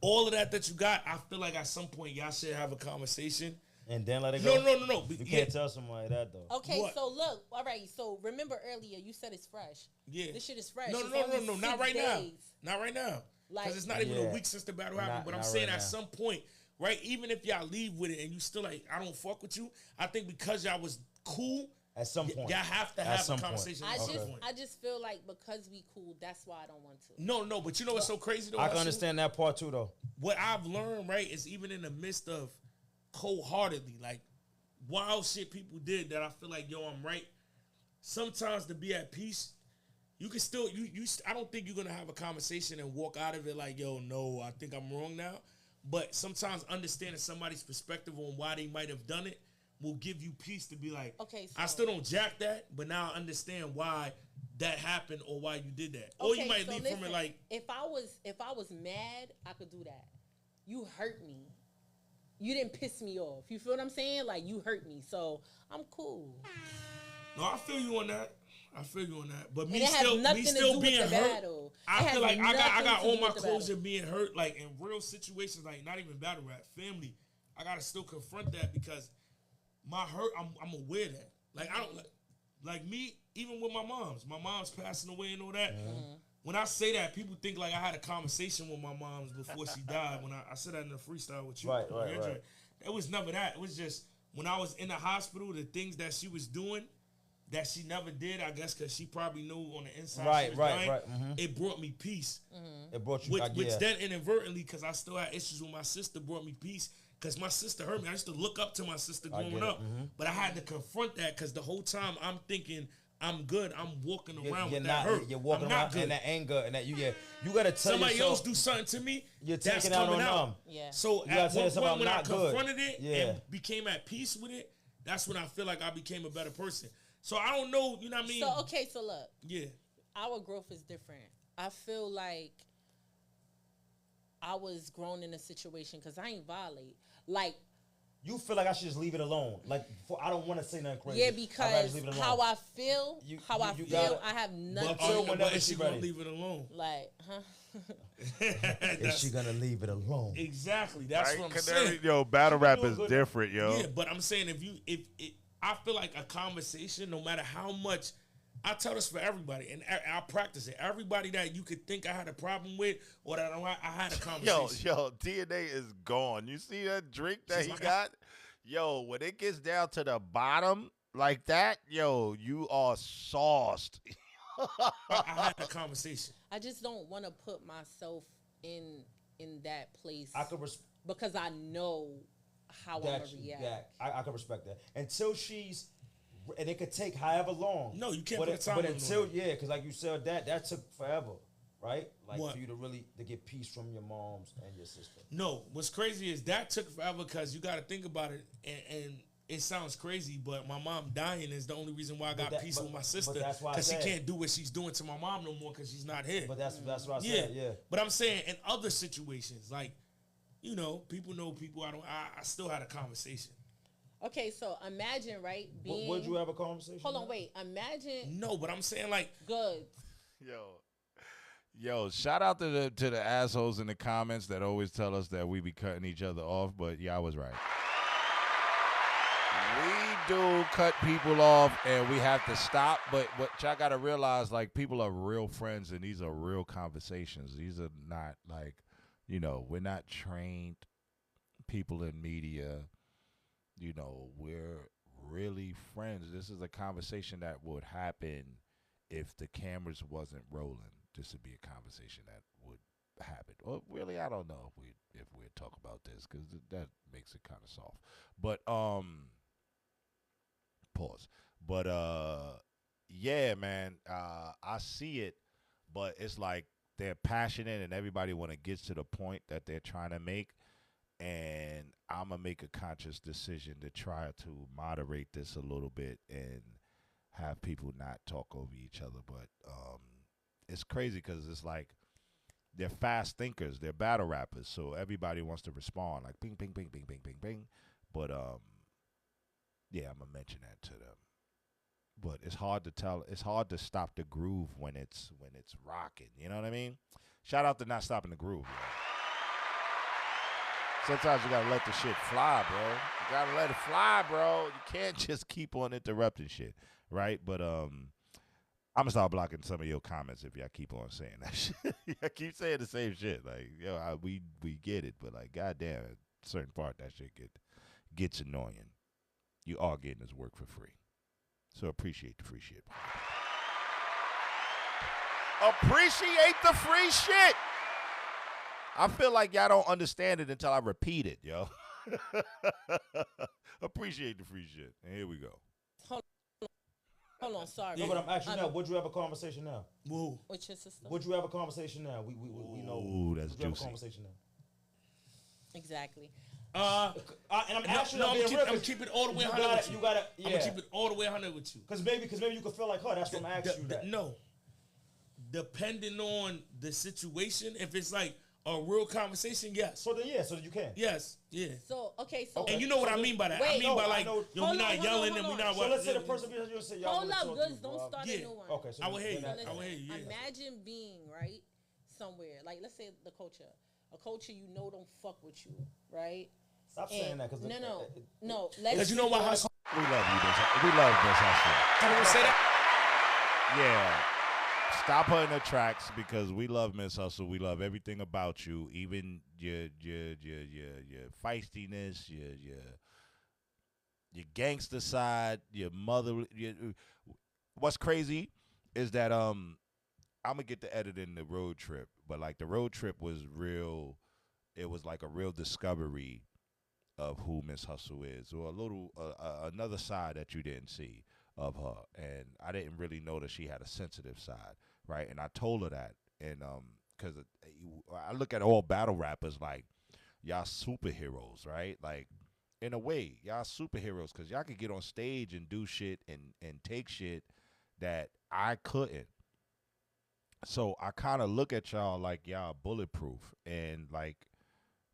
all of that you got, I feel like at some point y'all should have a conversation. And then let it No, go. no, no, no. You can't tell somebody that though. Okay, What? so look, all right. So remember earlier, you said it's fresh. Yeah. This shit is fresh. No, It's no, no, only no, not 6 right now. days. Not right now. Like- Because it's not even Yeah. a week since the battle happened. Not- But I'm not saying right at now. some point, right, even if y'all leave with it and you still like, I don't fuck with you, I think because y'all was cool, At some point. y'all have to At have a some point. conversation I at some just, point. I just feel like because we cool, that's why I don't want to. No, no, but you know what's so crazy though? I can Hustle? understand that part too though. What I've learned, right, is even in the midst of cold-heartedly, like wild shit people did that I feel like, yo, I'm right. Sometimes to be at peace, you can still I don't think you're gonna have a conversation and walk out of it like, yo, no, I think I'm wrong now. But sometimes understanding somebody's perspective on why they might have done it will give you peace to be like, Okay, I so- still don't jack that, but now I understand why that happened or why you did that. Or you might so leave from listen, it like, if I was mad, I could do that. You hurt me. You didn't piss me off. You feel what I'm saying? Like you hurt me, so I'm cool. no, I feel you on that. I feel you on that. But And me it has still, nothing me to still do with being the hurt. battle. I It feel has like I got nothing to all do my with the battle. closure being hurt. Like in real situations, like not even battle rap, family. I gotta still confront that because my hurt. I'm aware of that. Like I don't like me. Even with my mom's passing away and all that. When I say that, people think like I had a conversation with my mom's before she died. When I said that in the freestyle with you, Right. It was never that. It was just when I was in the hospital, the things that she was doing that she never did, I guess, because she probably knew on the inside she was dying. It brought me peace. It brought you Which yeah. then inadvertently, because I still had issues with my sister, brought me peace. Because my sister hurt me. I used to look up to my sister growing get it. up. But I had to confront that because the whole time I'm thinking I'm good. I'm walking around You're with not. that hurt. You're walking I'm not around good. in that anger and that you gotta tell Somebody yourself, else do something to me, You're that's taking out coming on out. them. Yeah. So gotta at tell one yourself, point I'm when I not good. confronted it Yeah. and became at peace with it, that's when I feel like I became a better person. So I don't know, you know what I mean? So okay, so look, Yeah. our growth is different. I feel like I was grown in a situation because I ain't violate. Like, You feel like I should just leave it alone. Like I don't want to say nothing crazy. yeah, I'd rather because just leave it alone. how I feel, You I gotta- I have nothing. But, whenever but is she she gonna ready. leave it alone? Like, huh? Is That's- she gonna leave it alone? Exactly. That's Right? what I'm Canary- saying. Yo, battle rap doing is good. different, yo. Yeah, but I'm saying if I feel like a conversation, no matter how much, I tell this for everybody, and I practice it. Everybody that you could think I had a problem with, or that I had a conversation. Yo, DNA is gone. You see that drink that She's he like- got? Yo, when it gets down to the bottom like that, yo, you are sauced. I had a conversation. I just don't want to put myself in that place I could because I know how I'm that gonna react. I can respect that until she's, and it could take however long. No, you can't But, put a time but limit on until it. because like you said, that took forever, right? Like What? for you to really to get peace from your moms and your sister. No, what's crazy is that took forever because you got to think about it, and it sounds crazy, but my mom dying is the only reason why I got peace with my sister, that's why I because she said- can't do what she's doing to my mom no more because she's not here. But that's what I Yeah. said. Yeah. But I'm saying in other situations, like, you know people. I still had a conversation. Okay, so imagine, right? Being Would you have a conversation? hold on, about? wait. Imagine No, but I'm saying like good. Yo, shout out to the assholes in the comments that always tell us that we be cutting each other off, but y'all was right. We do cut people off and we have to stop, but what y'all gotta realize, like, people are real friends and these are real conversations. These are not like, we're not trained people in media. We're really friends. This is a conversation that would happen if the cameras wasn't rolling. This would be a conversation that would habit. Well, really, I don't know if we talk about this because that makes it kind of soft. But pause. But yeah, man, I see it, but it's like they're passionate and everybody want to get to the point that they're trying to make. And I'm gonna make a conscious decision to try to moderate this a little bit and have people not talk over each other. But it's crazy because it's like they're fast thinkers, they're battle rappers, so everybody wants to respond like bing, bing, bing, bing, bing, bing, bing. But yeah, I'm gonna mention that to them. But it's hard to tell. It's hard to stop the groove when it's rocking. You know what I mean? Shout out to not stopping the groove. Yo. Sometimes you gotta let the shit fly, bro. You gotta let it fly, bro. You can't just keep on interrupting shit, right? But I'm gonna start blocking some of your comments if y'all keep on saying that shit. I keep saying the same shit. Like, yo, we get it, but like, goddamn, at a certain part that shit gets annoying. You are getting this work for free, so appreciate the free shit. Appreciate the free shit. I feel like y'all don't understand it until I repeat it, yo. Appreciate the free shit. And here we go. Hold on, sorry. No, but I'm actually now. Would you have a conversation now? Whoa. With your sister? Would you have a conversation now? We know. Ooh, that's would you have a juicy. conversation now? Exactly. And I'm actually no, not being real. I'm keeping it all the way 100 with you. You gotta, yeah. I'm gonna keep it all the way 100 with you. Because maybe you could feel like, oh, that's when I asked you that. No. Depending on the situation, if it's like a real conversation, yes. So then you can. Yes, yeah. So, okay, so. And you know what I mean by that. I Wait, mean by like, know. yo, we're not yelling and we're not. So let's say the person you say, y'all Hold up, Goodz, don't start a new one. Okay, so I will hear you. Listen, I will hear you. Yeah. Imagine being, right, somewhere, like, let's say the culture. A culture you know don't fuck with you, right? Stop saying that. Cause No. Let's. Because you know what? We love you, Miss. We love Miss Hustle. I don't say that. Yeah. Stop her in her tracks because we love Miss Hustle. We love everything about you, even your feistiness, your gangster side, your mother. What's crazy is that I'm gonna get to editing the road trip, but like the road trip was real. It was like a real discovery of who Miss Hustle is, or a little another side that you didn't see of her, and I didn't really know that she had a sensitive side, right? And I told her that, and because I look at all battle rappers like y'all superheroes, right? Like in a way, y'all superheroes because y'all could get on stage and do shit and take shit that I couldn't. So I kind of look at y'all like y'all bulletproof, and like,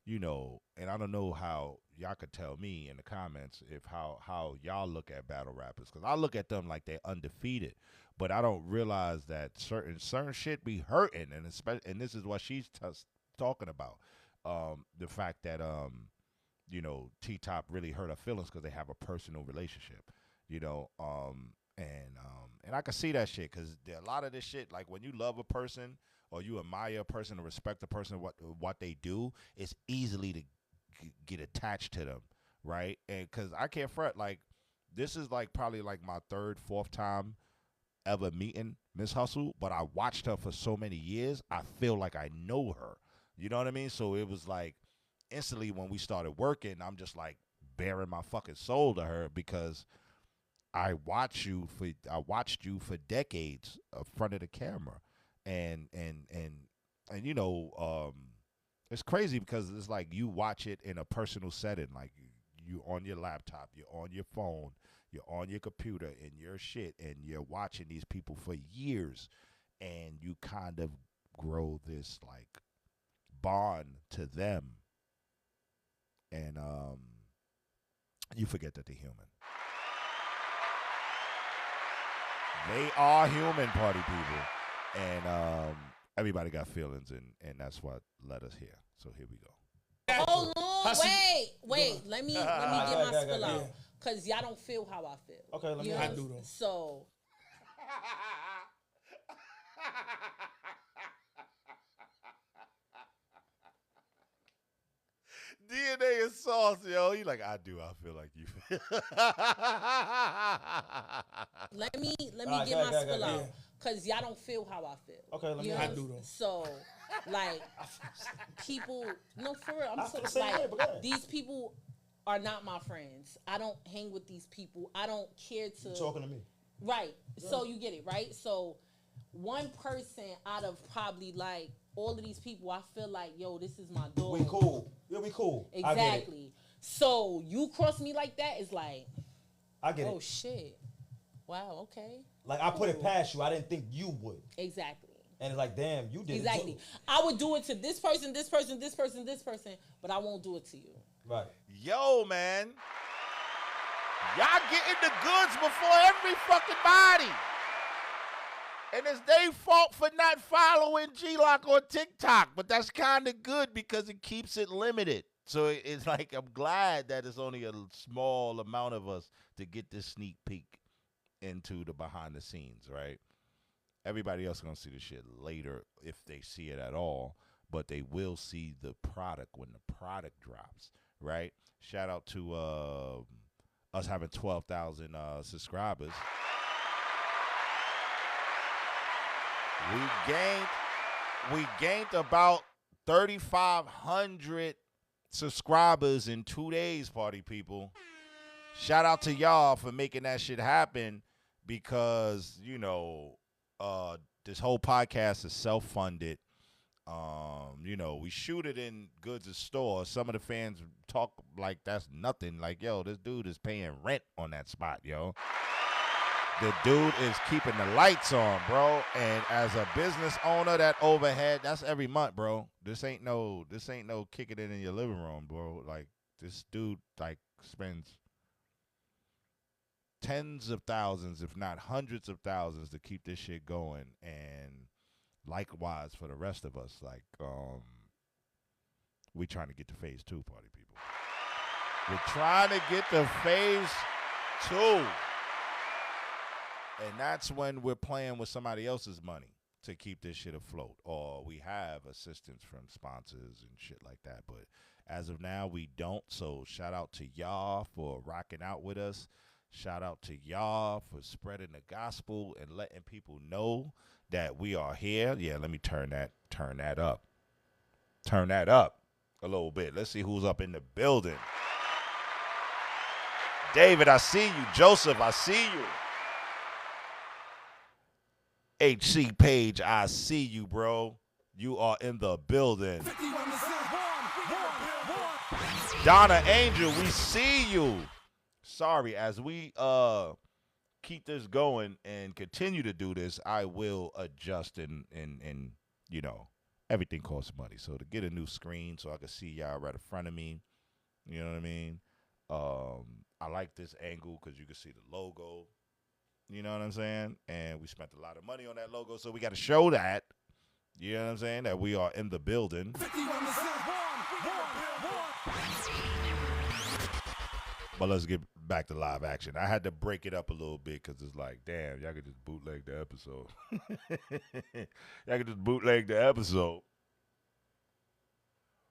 you know, and I don't know how y'all could tell me in the comments if how y'all look at battle rappers, because I look at them like they're undefeated, but I don't realize that certain shit be hurting, and especially, and this is what she's talking about, the fact that you know, T-Top really hurt her feelings because they have a personal relationship, you know, and I can see that shit because a lot of this shit, like when you love a person or you admire a person or respect a person, what they do, it's easily to get attached to them, right? And because I can't front, like this is like probably like my third, fourth time ever meeting Miss Hustle, but I watched her for so many years, I feel like I know her. You know what I mean? So it was like instantly when we started working, I'm just like bearing my fucking soul to her because I watched you for decades in front of the camera, and you know, it's crazy because it's like you watch it in a personal setting, like you on your laptop, you're on your phone, you're on your computer, and your shit, and you're watching these people for years, and you kind of grow this like bond to them, and you forget that they're human. They are human, party people, and everybody got feelings, and that's what led us here. So here we go. Hold on, wait. Let me get my spill out, cause y'all don't feel how I feel. Okay, let me. I do though. So. DNA is sauce, yo. You like, I feel like you feel. Let me get my spill out. because y'all don't feel how I feel. Okay, let me. I do though. So, like, people, no, for real. I'm I so, feel the same way, but go like, ahead. these people are not my friends. I don't hang with these people. I don't care to. You talking to me? Right. So you get it, right? So one person out of probably like all of these people, I feel like, yo, this is my dog. We cool. Yeah, we cool. I get it. Exactly. So you cross me like that, it's like, I get oh it. shit. Wow, okay. Like I put it past you. I didn't think you would. Exactly. And it's like, damn, you did Exactly. it too. I would do it to this person, this person, this person, this person, but I won't do it to you. Right. Yo, man. Y'all getting the goods before every fucking body. And it's their fault for not following G-Lock on TikTok. But that's kind of good because it keeps it limited. So it's like, I'm glad that it's only a small amount of us to get this sneak peek into the behind the scenes, right? Everybody else going to see the shit later if they see it at all. But they will see the product when the product drops, right? Shout out to us having 12,000 subscribers. We gained about 3,500 subscribers in 2 days, party people. Shout out to y'all for making that shit happen because, you know, this whole podcast is self-funded. You know, we shoot it in Goodz' store. Some of the fans talk like that's nothing. Like, yo, this dude is paying rent on that spot, yo. The dude is keeping the lights on, bro. And as a business owner, that overhead, that's every month, bro. This ain't no kick it in your living room, bro. Like, this dude, like, spends tens of thousands, if not hundreds of thousands, to keep this shit going. And likewise for the rest of us, like, we trying to get to phase 2, party people. We're trying to get to phase 2. And that's when we're playing with somebody else's money to keep this shit afloat. Or we have assistance from sponsors and shit like that. But as of now, we don't. So shout out to y'all for rocking out with us. Shout out to y'all for spreading the gospel and letting people know that we are here. Yeah, let me turn that up. Turn that up a little bit. Let's see who's up in the building. David, I see you. Joseph, I see you. HC Page, I see you, bro. You are in the building. Donna Angel, we see you. Sorry, as we keep this going and continue to do this, I will adjust and you know, everything costs money. So to get a new screen so I can see y'all right in front of me, you know what I mean? I like this angle because you can see the logo. You know what I'm saying? And we spent a lot of money on that logo, so we got to show that. You know what I'm saying? That we are in the building. But let's get back to live action. I had to break it up a little bit because it's like, damn, y'all could just bootleg the episode. Y'all could just bootleg the episode.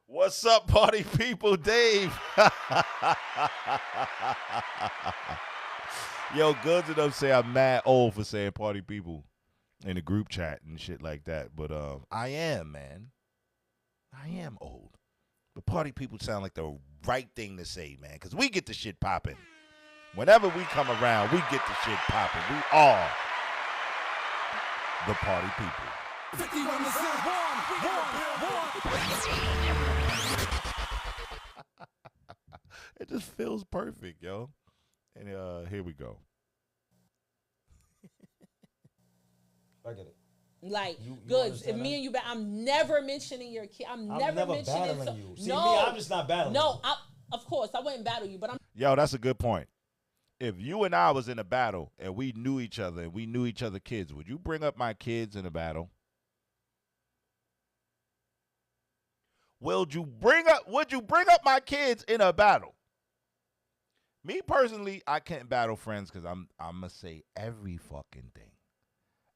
What's up, party people? Dave. Yo, Goodz and them say I'm mad old for saying party people in the group chat and shit like that. But I am, man. I am old. But party people sound like the right thing to say, man, because we get the shit popping. Whenever we come around, we get the shit popping. We are the party people. It just feels perfect, yo. And here we go. I get it. Like, You Goodz, if understand me that? and you, I'm never mentioning your kid. I'm never mentioning. battling you. See, no, me, I'm just not battling No, you. of course, I wouldn't battle you, but I'm. Yo, that's a good point. If you and I was in a battle and we knew each other and we knew each other kids, would you bring up my kids in a battle? Would you bring up my kids in a battle? Me personally, I can't battle friends because I'm gonna say every fucking thing.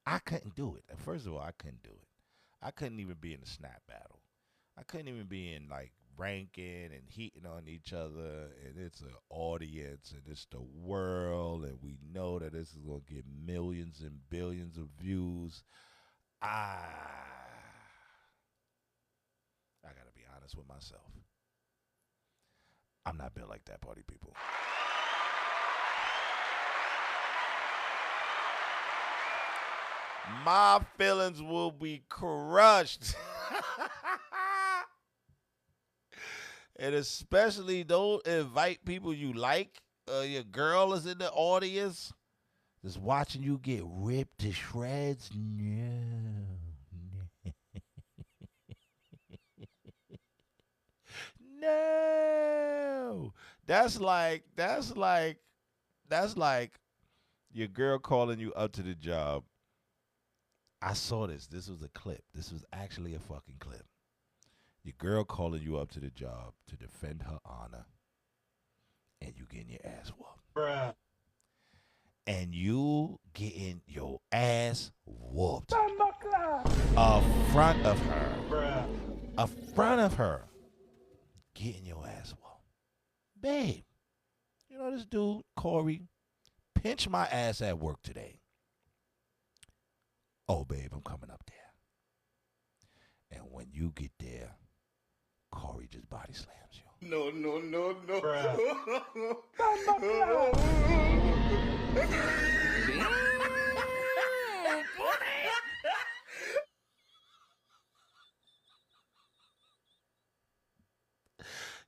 I couldn't do it. First of all, I couldn't do it. I couldn't even be in a snap battle. I couldn't even be in like ranking and heating on each other, and it's an audience, and it's the world, and we know that this is gonna get millions and billions of views. I gotta be honest with myself. I'm not built like that, party people. My feelings will be crushed. And especially don't invite people you like. Your girl is in the audience, just watching you get ripped to shreds. No. No. That's like your girl calling you up to the job. I saw this. This was a clip. This was actually a fucking clip. Your girl calling you up to the job to defend her honor, and you getting your ass whooped. Bruh. And you getting your ass whooped. A front of her. Bruh. A front of her. Getting your ass whooped. Babe, you know this dude, Corey, pinched my ass at work today. Oh, babe, I'm coming up there. And when you get there, Corey just body slams you. No. Bruh.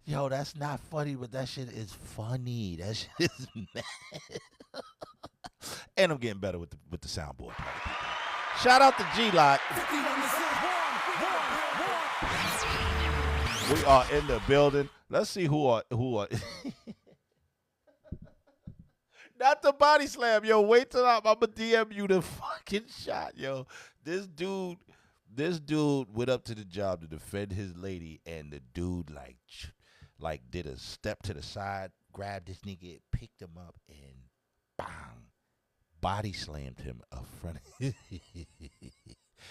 Yo, that's not funny, but that shit is funny. That shit is mad. And I'm getting better with the soundboard. Shout out to G-Lock. We are in the building. Let's see who are not the body slam, yo. Wait till I'ma DM you the fucking shot, yo. This dude went up to the job to defend his lady, and the dude like did a step to the side, grabbed this nigga, picked him up, and bang, body slammed him up front.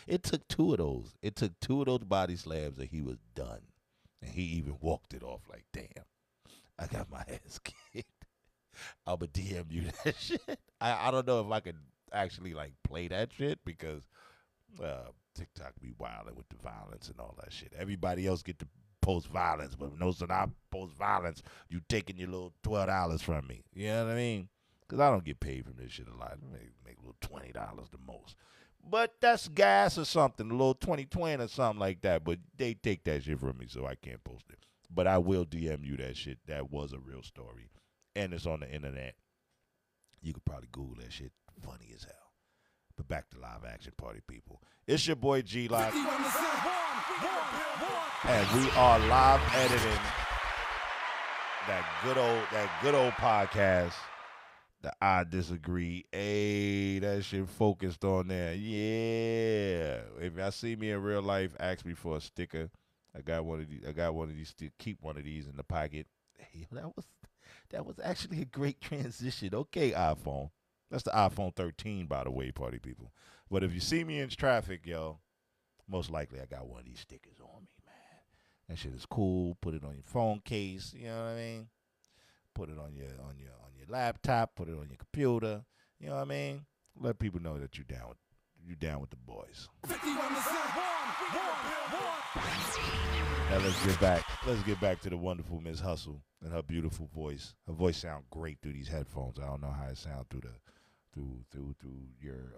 It took two of those. It took two of those body slams, and he was done. And he even walked it off like, damn, I got my ass kicked. I'ma DM you that shit. I don't know if I could actually like play that shit because TikTok be wilding with the violence and all that shit. Everybody else get to post violence, but when I post violence, you taking your little $12 from me. You know what I mean? Because I don't get paid from this shit a lot. I make a little $20 the most. But that's gas or something, a little 2020 or something like that. But they take that shit from me, so I can't post it. But I will DM you that shit. That was a real story. And it's on the internet. You could probably Google that shit. Funny as hell. But back to live action, party people. It's your boy G-Lock. And we are live editing that good old podcast. The I Disagree. Hey, that shit focused on there. Yeah. If y'all see me in real life, ask me for a sticker. I got one of these. Keep one of these in the pocket. Hey, that was actually a great transition. Okay, iPhone. That's the iPhone 13, by the way, party people. But if you see me in traffic, yo, most likely I got one of these stickers on me, man. That shit is cool. Put it on your phone case. You know what I mean? Put it on your laptop, put it on your computer. You know what I mean? Let people know that you're down with the boys. Now let's get back to the wonderful Miss Hustle and her beautiful voice. Her voice sounds great through these headphones. I don't know how it sounds through your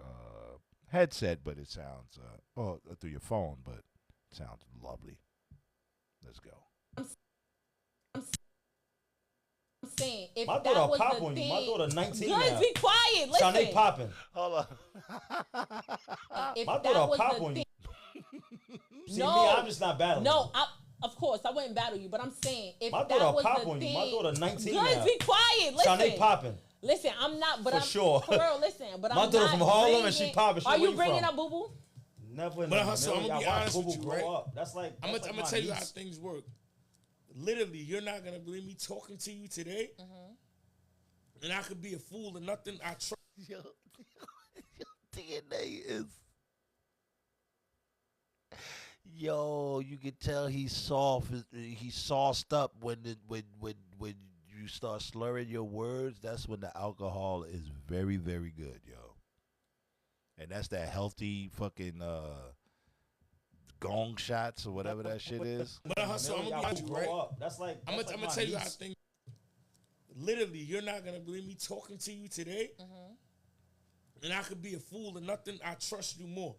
headset, but it sounds through your phone, but it sounds lovely. Let's go. Saying if My that daughter was pop the on you. thing, My daughter 19 Goodz, now. be quiet. Listen. Shanae popping. Hold on. If My that daughter was pop the on you. thing, See no, me, I'm just not battling. no, of course I wouldn't battle you, but I'm saying if My that daughter was pop the on you. thing, My daughter 19 Goodz, now. be quiet. Listen, Shanae popping. Listen, I'm not, but For I'm sure. For real, listen, but My I'm daughter not from Harlem and bringing- she popping. She Are where you bringing from? up Boo Boo? Never in But the Hustle, I'm million. gonna be I watched honest with Boo Boo you, grow right? up. That's like I'm my gonna tell you how niece. things work. Literally, you're not gonna believe me talking to you today, and I could be a fool or nothing. I try. Your DNA is Yo, you can tell he's soft. He's sauced up when you start slurring your words. That's when the alcohol is very, very good, yo. And that's that healthy fucking gong shots or whatever that shit is. But Hustle, I'm gonna be you, right? That's like I'm gonna tell you how I think. Literally, you're not gonna believe me talking to you today, and I could be a fool or nothing. I trust you more.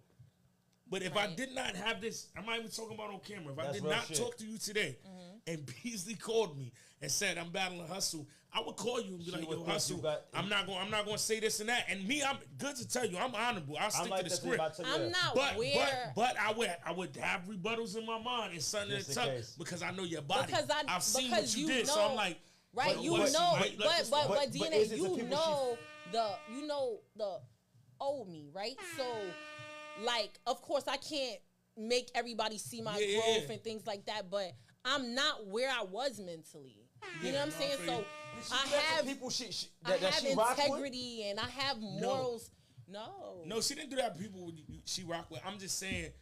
But if I did not have this, I'm not even talking about on camera. If I did not talk to you today, and Beasley called me and said I'm battling Hustle, I would call you and be like, "Yo, Hustle, I'm not going to say this and that." And me, I'm good to tell you, I'm honorable. I'll stick to the script. I'm not but I would have rebuttals in my mind and something to tell because I know your body. I've seen what you did, so I'm like, right? But DNA, you know the old me, right? So. Like, of course, I can't make everybody see my growth and things like that, but I'm not where I was mentally. You know what I'm saying? So I have people I have integrity and I have morals. No, she didn't do that. People she rock with. I'm just saying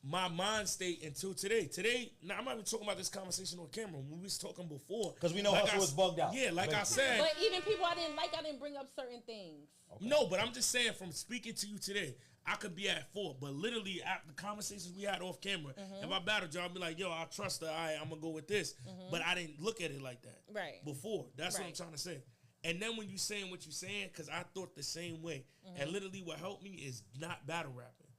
my mind state until today. Today, now I'm not even talking about this conversation on camera. When we was talking before, because we know Hustle was bugged out. Yeah, like I said. But even people I didn't bring up certain things. Okay. No, but I'm just saying from speaking to you today. I could be at fault, but literally after the conversations we had off camera, if I battled y'all, I'd be like, yo, I trust her. I'm going to go with this. But I didn't look at it like that before. That's what I'm trying to say. And then when you saying what you're saying, because I thought the same way. And literally what helped me is not battle rapping.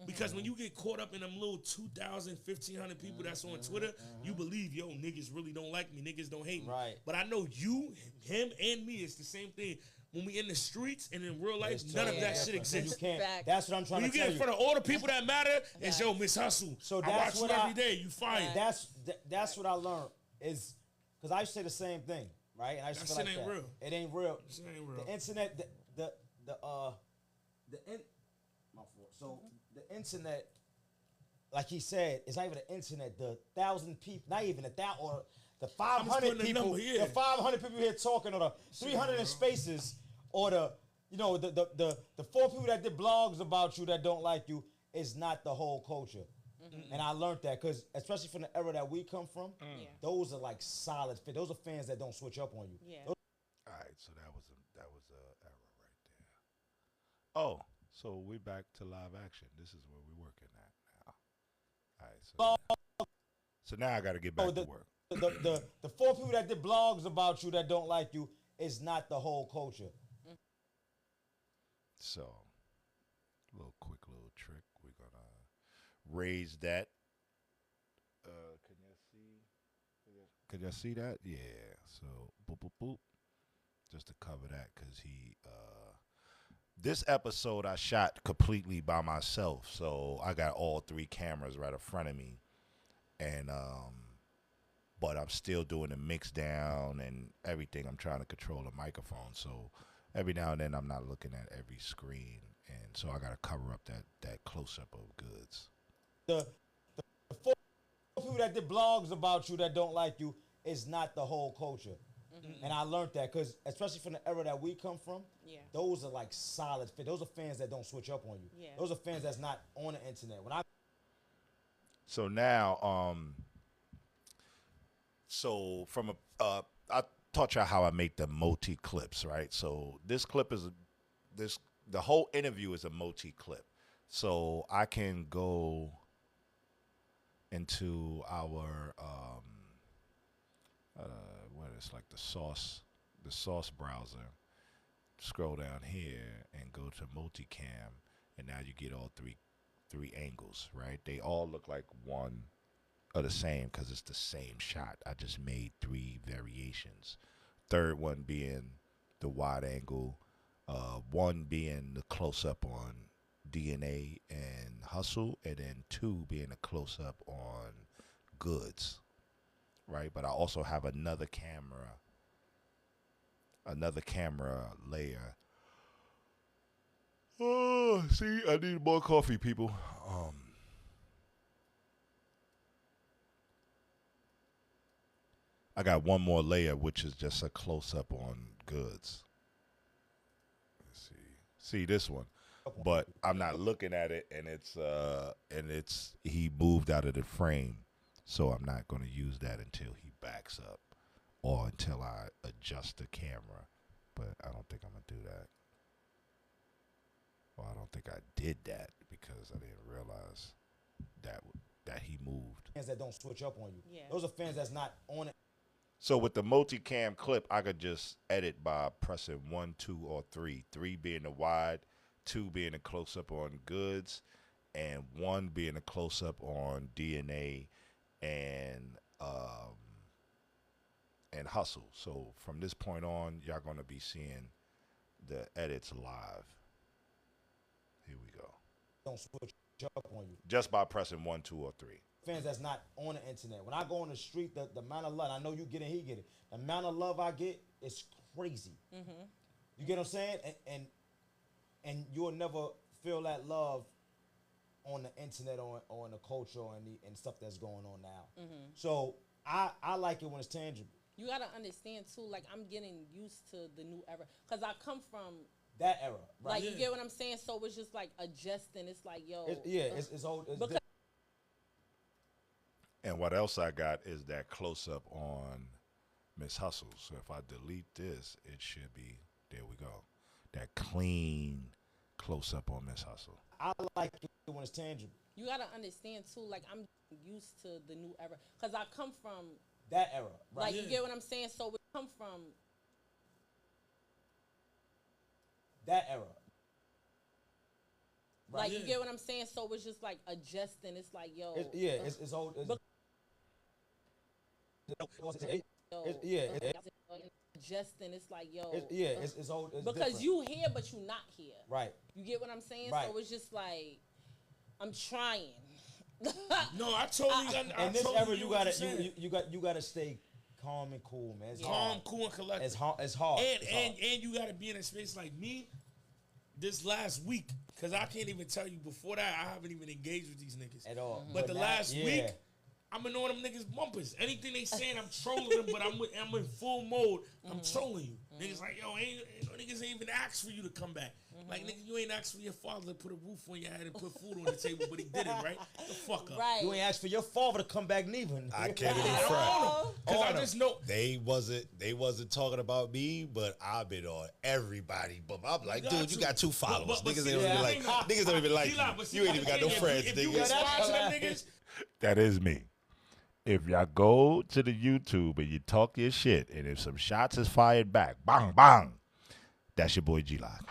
Because when you get caught up in them little 2,000, 1,500 people that's on Twitter, you believe, yo, niggas really don't like me. Niggas don't hate me. Right. But I know you, him, and me, it's the same thing. When we in the streets and in real life, none of that shit exists. You can't. That's what I'm trying to tell you. When you get in front of all the people that matter, it's yo, Miss Hustle. So I watch you every day. You fine. That's what I learned is because I used to say the same thing, right? And I used to feel like that. Real. It ain't real. Shit ain't real. The internet, my fault. So the internet, like he said, it's not even the internet. The 1,000 people, not even 1,000 or the 500 people, the 500 people here talking, or the 300 in spaces, or the the 4 people that did blogs about you that don't like you is not the whole culture. And I learned that because especially from the era that we come from, those are like solid fit. Those are fans that don't switch up on you. Yeah. All right, so that was a error right there. Oh, so we back to live action. This is where we're working at now. All right, so now I got to get back to work. The 4 people that did blogs about you that don't like you is not the whole culture. So, quick little trick. We're gonna raise that. Can you see? Can y'all see that? Yeah. So boop boop boop. Just to cover that, cause this episode I shot completely by myself. So I got all 3 cameras right in front of me, and but I'm still doing the mix down and everything. I'm trying to control the microphone. So every now and then I'm not looking at every screen. And so I got to cover up that close-up of Goodz. The 4 people that did blogs about you that don't like you is not the whole culture. And I learned that because especially from the era that we come from, those are like solid fit. Those are fans that don't switch up on you. Yeah. Those are fans that's not on the internet. So now, so from I taught y'all how I make the multi clips, right? So this clip is the whole interview is a multi clip. So I can go into our what is like the sauce browser. Scroll down here and go to multicam, and now you get all three angles, right? They all look like one are the same because it's the same shot. I just made 3 variations. Third one being the wide angle, one being the close up on DNA and Hustle, and then 2 being a close up on Goodz, right? But I also have another camera layer. Oh, see, I need more coffee, people. I got one more layer, which is just a close-up on Goodz. Let's see. See this one. but I'm not looking at it, and it's he moved out of the frame, so I'm not going to use that until he backs up or until I adjust the camera. But I don't think I'm gonna do that. Well, I don't think I did that because I didn't realize that he moved. Fans that don't switch up on you. Yeah. Those are fans that's not on it. So with the multicam clip, I could just edit by pressing 1, 2, or 3. 3 being the wide, 2 being a close up on Goodz, and 1 being a close up on DNA and Hustle. So from this point on, y'all gonna be seeing the edits live. Here we go. Don't switch up on you. Just by pressing 1, 2, or 3. Fans that's not on the internet. When I go on the street, the amount of love, I know you get it, he get it. The amount of love I get is crazy. You get what I'm saying? And you'll never feel that love on the internet or in the culture and stuff that's going on now. So I like it when it's tangible. You gotta understand too, like I'm getting used to the new era, cause I come from That era, right? like you get what I'm saying. So it's just like adjusting. It's like yo, it's old. It's because And what else I got is that close up on Miss Hustle. So if I delete this, it should be, there we go. That clean close up on Miss Hustle. I like it when it's tangible. you gotta understand too, like I'm used to the new era, cause I come from That era, right? like you get what I'm saying. So we come from That era. like you get what I'm saying. So it's just like adjusting. It's like yo, It's old. adjusting. It's like yo, It's old. It's because different. you here but you not here. Right. You get what I'm saying? Right. So it's just like I'm trying. No, I totally. In this totally era, get you what gotta you're saying. you gotta stay calm and cool, man. It's Calm, hard. cool, and collected. It's hard. It's hard. And you gotta be in a space like me. This last week, because I can't even tell you before that, I haven't even engaged with these niggas At all. But the now- last yeah. week, I'm ignoring them niggas bumpers. Anything they saying, I'm trolling them, but I'm in full mode. I'm trolling you. Niggas like, yo, niggas ain't even asked for you to come back. Like, nigga, you ain't asked for your father to put a roof on your head and put food on the table, but he did it, right? The fuck up. Right. You ain't asked for your father to come back neither. I can't even I front. don't know. Because I just know. They wasn't talking about me, but I've been on everybody. But I'm like, got dude, you to. got 2 followers. But Niggas see, ain't even yeah. like niggas don't even like D-Lock, but see, you. You ain't even got no friends, if you niggas. respond to them niggas, That is me. If y'all go to the YouTube and you talk your shit, and if some shots is fired back, bang, bang, that's your boy G-Lock.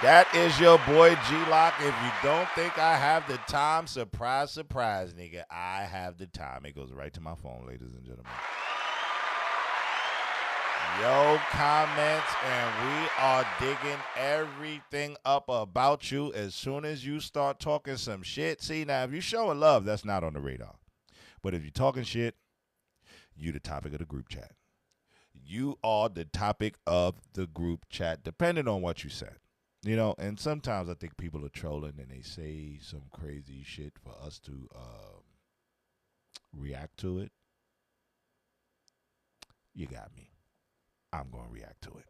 That is your boy G-Lock. If you don't think I have the time, surprise, surprise, nigga, I have the time. It goes right to my phone, ladies and gentlemen. Yo, comments, and we are digging everything up about you as soon as you start talking some shit. See, now, if you're showing love, that's not on the radar. But if you're talking shit, you the topic of the group chat. You are the topic of the group chat, depending on what you said. You know, and sometimes I think people are trolling and they say some crazy shit for us to react to it. You got me. I'm going to react to it.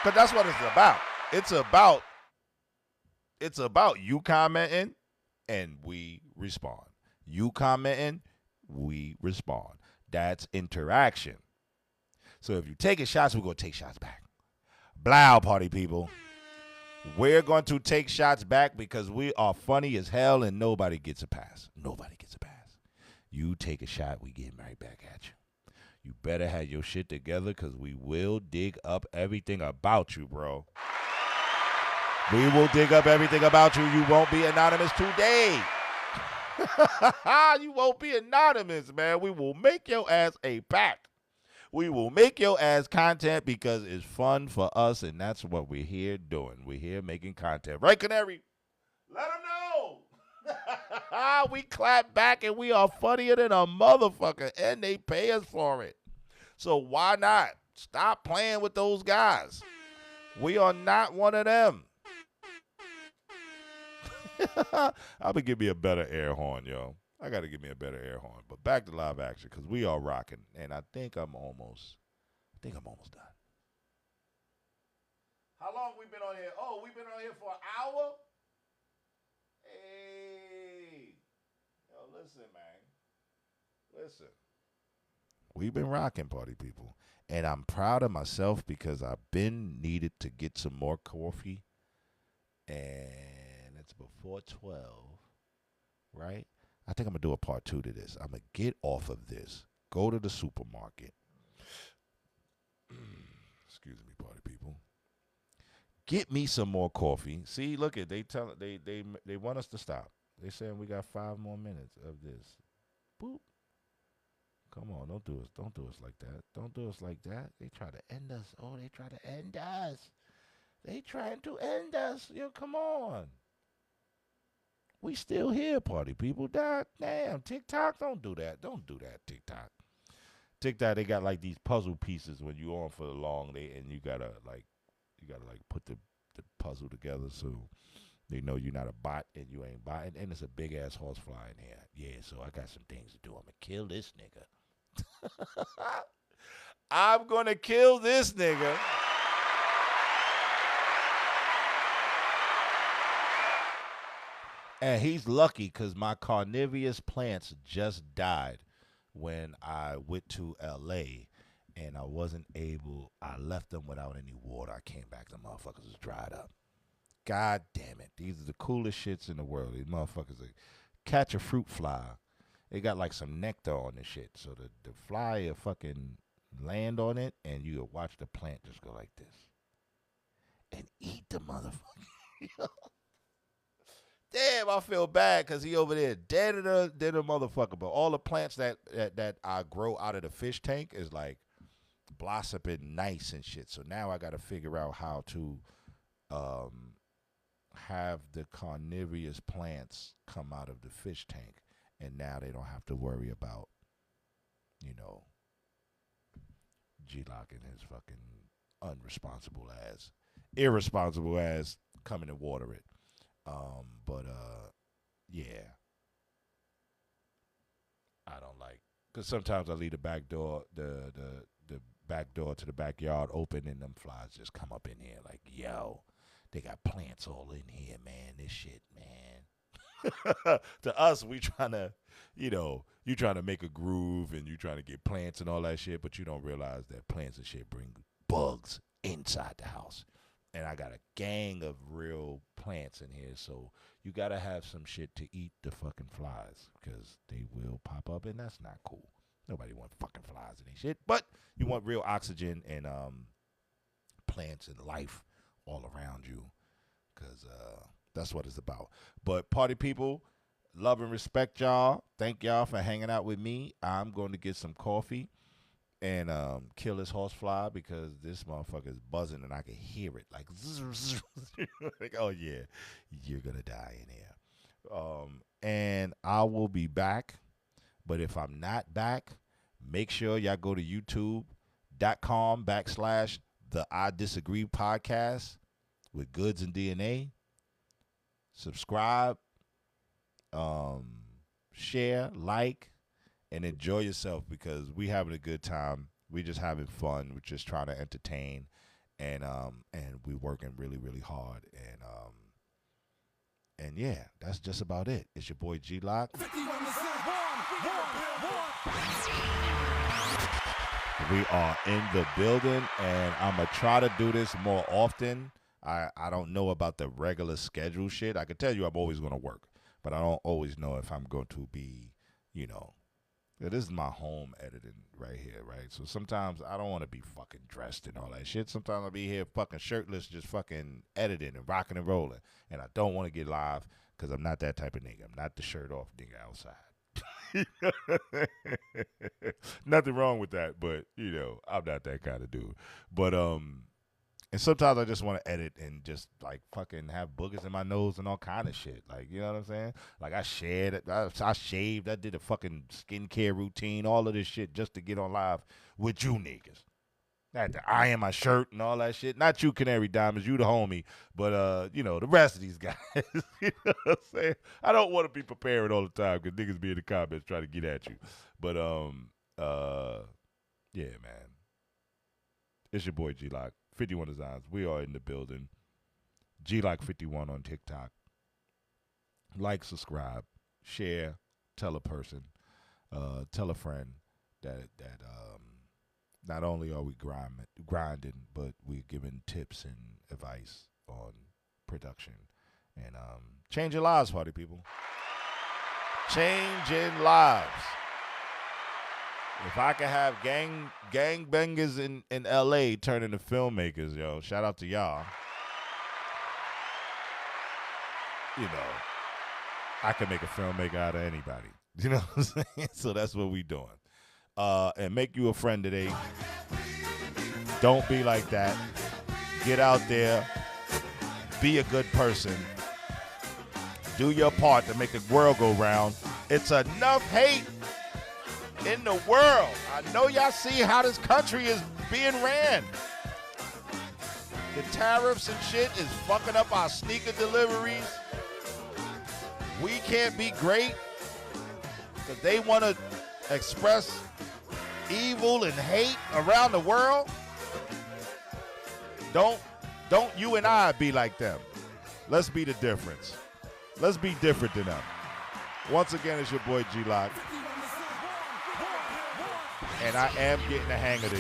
But that's what it's about. It's about you commenting and we respond. You commenting, we respond. That's interaction. So if you're taking shots, we're going to take shots back. Blow, party people. We're going to take shots back because we are funny as hell and nobody gets a pass. Nobody gets a pass. You take a shot, we get right back at you. You better have your shit together because we will dig up everything about you, bro. We will dig up everything about you. You won't be anonymous today. You won't be anonymous, man. We will make your ass a pack. We will make your ass content because it's fun for us, and that's what we're here doing. We're here making content. Right, Canary? Let them know. We clap back, and we are funnier than a motherfucker, and they pay us for it. So why not? Stop playing with those guys. We are not one of them. I'm going to give me a better air horn, yo. I got to give me a better air horn. But back to live action because we are rocking. And I think I'm almost think I'm almost done. How long we been on here? Oh, we've been on here for an hour? Hey. Yo, listen, man. Listen. We've been rocking, party people. And I'm proud of myself because I've been needed to get some more coffee. And it's before 12, right? I think I'm going to do a part 2 to this. I'm going to get off of this. Go to the supermarket. Excuse me, party people. Get me some more coffee. See, look at they want us to stop. They saying we got 5 more minutes of this. Boop. Come on, don't do us like that. Don't do us like that. They try to end us. Oh, they try to end us. They trying to end us. Yo, come on. We still here, party people. Damn, TikTok, don't do that. Don't do that, TikTok. TikTok, they got like these puzzle pieces when you on for the long day, and you gotta put the puzzle together so they know you're not a bot and you ain't botting. And it's a big ass horsefly in here. Yeah, so I got some things to do. I'm gonna kill this nigga. I'm gonna kill this nigga. And he's lucky because my carnivorous plants just died when I went to LA and I wasn't able, I left them without any water. I came back, the motherfuckers was dried up. God damn it. These are the coolest shits in the world. These motherfuckers catch a fruit fly. They got like some nectar on this shit. So the fly will fucking land on it and you watch the plant just go like this. And eat the motherfucker. Damn, I feel bad because he over there dead of the motherfucker. But all the plants that I grow out of the fish tank is like blossoming nice and shit. So now I got to figure out how to have the carnivorous plants come out of the fish tank. And now they don't have to worry about, G-Lock and his fucking irresponsible ass coming to water it. Yeah. I don't like, because sometimes I leave the back door, the back door to the backyard open and them flies just come up in here like, yo, they got plants all in here, man. This shit, man. To us, we trying to, you trying to make a groove and you trying to get plants and all that shit, but you don't realize that plants and shit bring bugs inside the house. And I got a gang of real plants in here, so you got to have some shit to eat the fucking flies because they will pop up, and that's not cool. Nobody wants fucking flies and shit, but you want real oxygen and plants and life all around you because that's what it's about. But party people, love and respect y'all. Thank y'all for hanging out with me. I'm going to get some coffee and kill this horsefly because this motherfucker is buzzing and I can hear it like, like, oh yeah, you're gonna die in here. And I will be back, but if I'm not back, make sure y'all go to youtube.com/the I Disagree podcast with Goodz and DNA. Subscribe, share, like, and enjoy yourself because we having a good time. We just having fun. We're just trying to entertain, and we working really, really hard. And yeah, that's just about it. It's your boy G-Lock. We are in the building, and I'm gonna try to do this more often. I don't know about the regular schedule shit. I can tell you I'm always gonna work, but I don't always know if I'm going to be, this is my home editing right here, right? So sometimes I don't want to be fucking dressed and all that shit. Sometimes I'll be here fucking shirtless, just fucking editing and rocking and rolling. And I don't want to get live because I'm not that type of nigga. I'm not the shirt off nigga outside. Nothing wrong with that, but, I'm not that kind of dude. But, and sometimes I just want to edit and just like fucking have boogers in my nose and all kind of shit. Like, you know what I'm saying? Like I shaved, I did a fucking skincare routine, all of this shit just to get on live with you niggas. I had to iron my shirt and all that shit. Not you, Canary Diamonds, you the homie, but the rest of these guys. You know what I'm saying? I don't want to be preparing all the time because niggas be in the comments trying to get at you. But yeah, man. It's your boy G-Lock, 51 Designs. We are in the building. G-Lock51 on TikTok. Like, subscribe, share, tell a person, tell a friend that not only are we grinding, but we're giving tips and advice on production and changing lives, party people. Changing lives. If I could have gangbangers in LA turn into filmmakers, yo, shout out to y'all. You know, I can make a filmmaker out of anybody. You know what I'm saying? So that's what we doing. And make you a friend today. Don't be like that. Get out there. Be a good person. Do your part to make the world go round. It's enough hate in the world. I know y'all see how this country is being ran. The tariffs and shit is fucking up our sneaker deliveries. We can't be great because they want to express evil and hate around the world. Don't you and I be like them. Let's be the difference. Let's be different than them. Once again, it's your boy G-Lock. And I am getting the hang of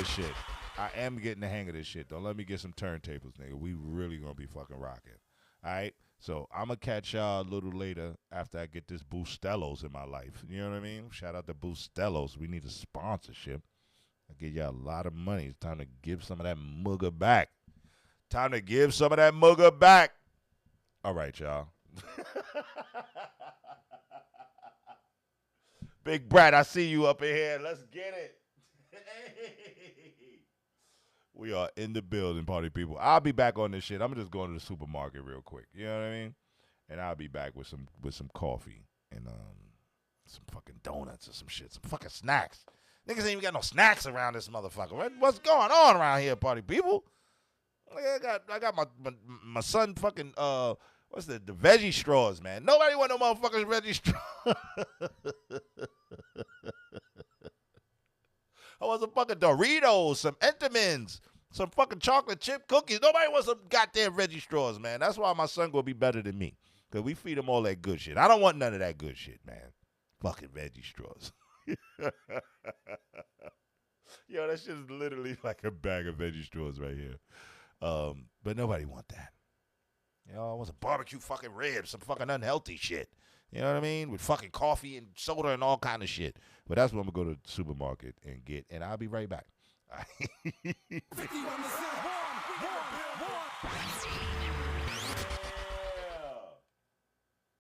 this shit. Don't let me get some turntables, nigga. We really gonna be fucking rocking. All right? So I'm going to catch y'all a little later after I get this Boostellos in my life. You know what I mean? Shout out to Boostellos. We need a sponsorship. I give y'all a lot of money. It's time to give some of that mugger back. All right, y'all. Big Brad, I see you up in here. Let's get it. We are in the building, party people. I'll be back on this shit. I'm just going to the supermarket real quick. You know what I mean? And I'll be back with some coffee and some fucking donuts or some shit, some fucking snacks. Niggas ain't even got no snacks around this motherfucker. What's going on around here, party people? I got my son fucking what's the veggie straws, man? Nobody want no motherfuckers veggie straws. I want some fucking Doritos, some Entenmann's, some fucking chocolate chip cookies. Nobody wants some goddamn veggie straws, man. That's why my son gonna be better than me. Because we feed him all that good shit. I don't want none of that good shit, man. Fucking veggie straws. Yo, that shit is literally like a bag of veggie straws right here. But nobody want that. You know, I want some barbecue fucking ribs, some fucking unhealthy shit. You know what I mean? With fucking coffee and soda and all kind of shit. But that's what I'm going to go to the supermarket and get, and I'll be right back.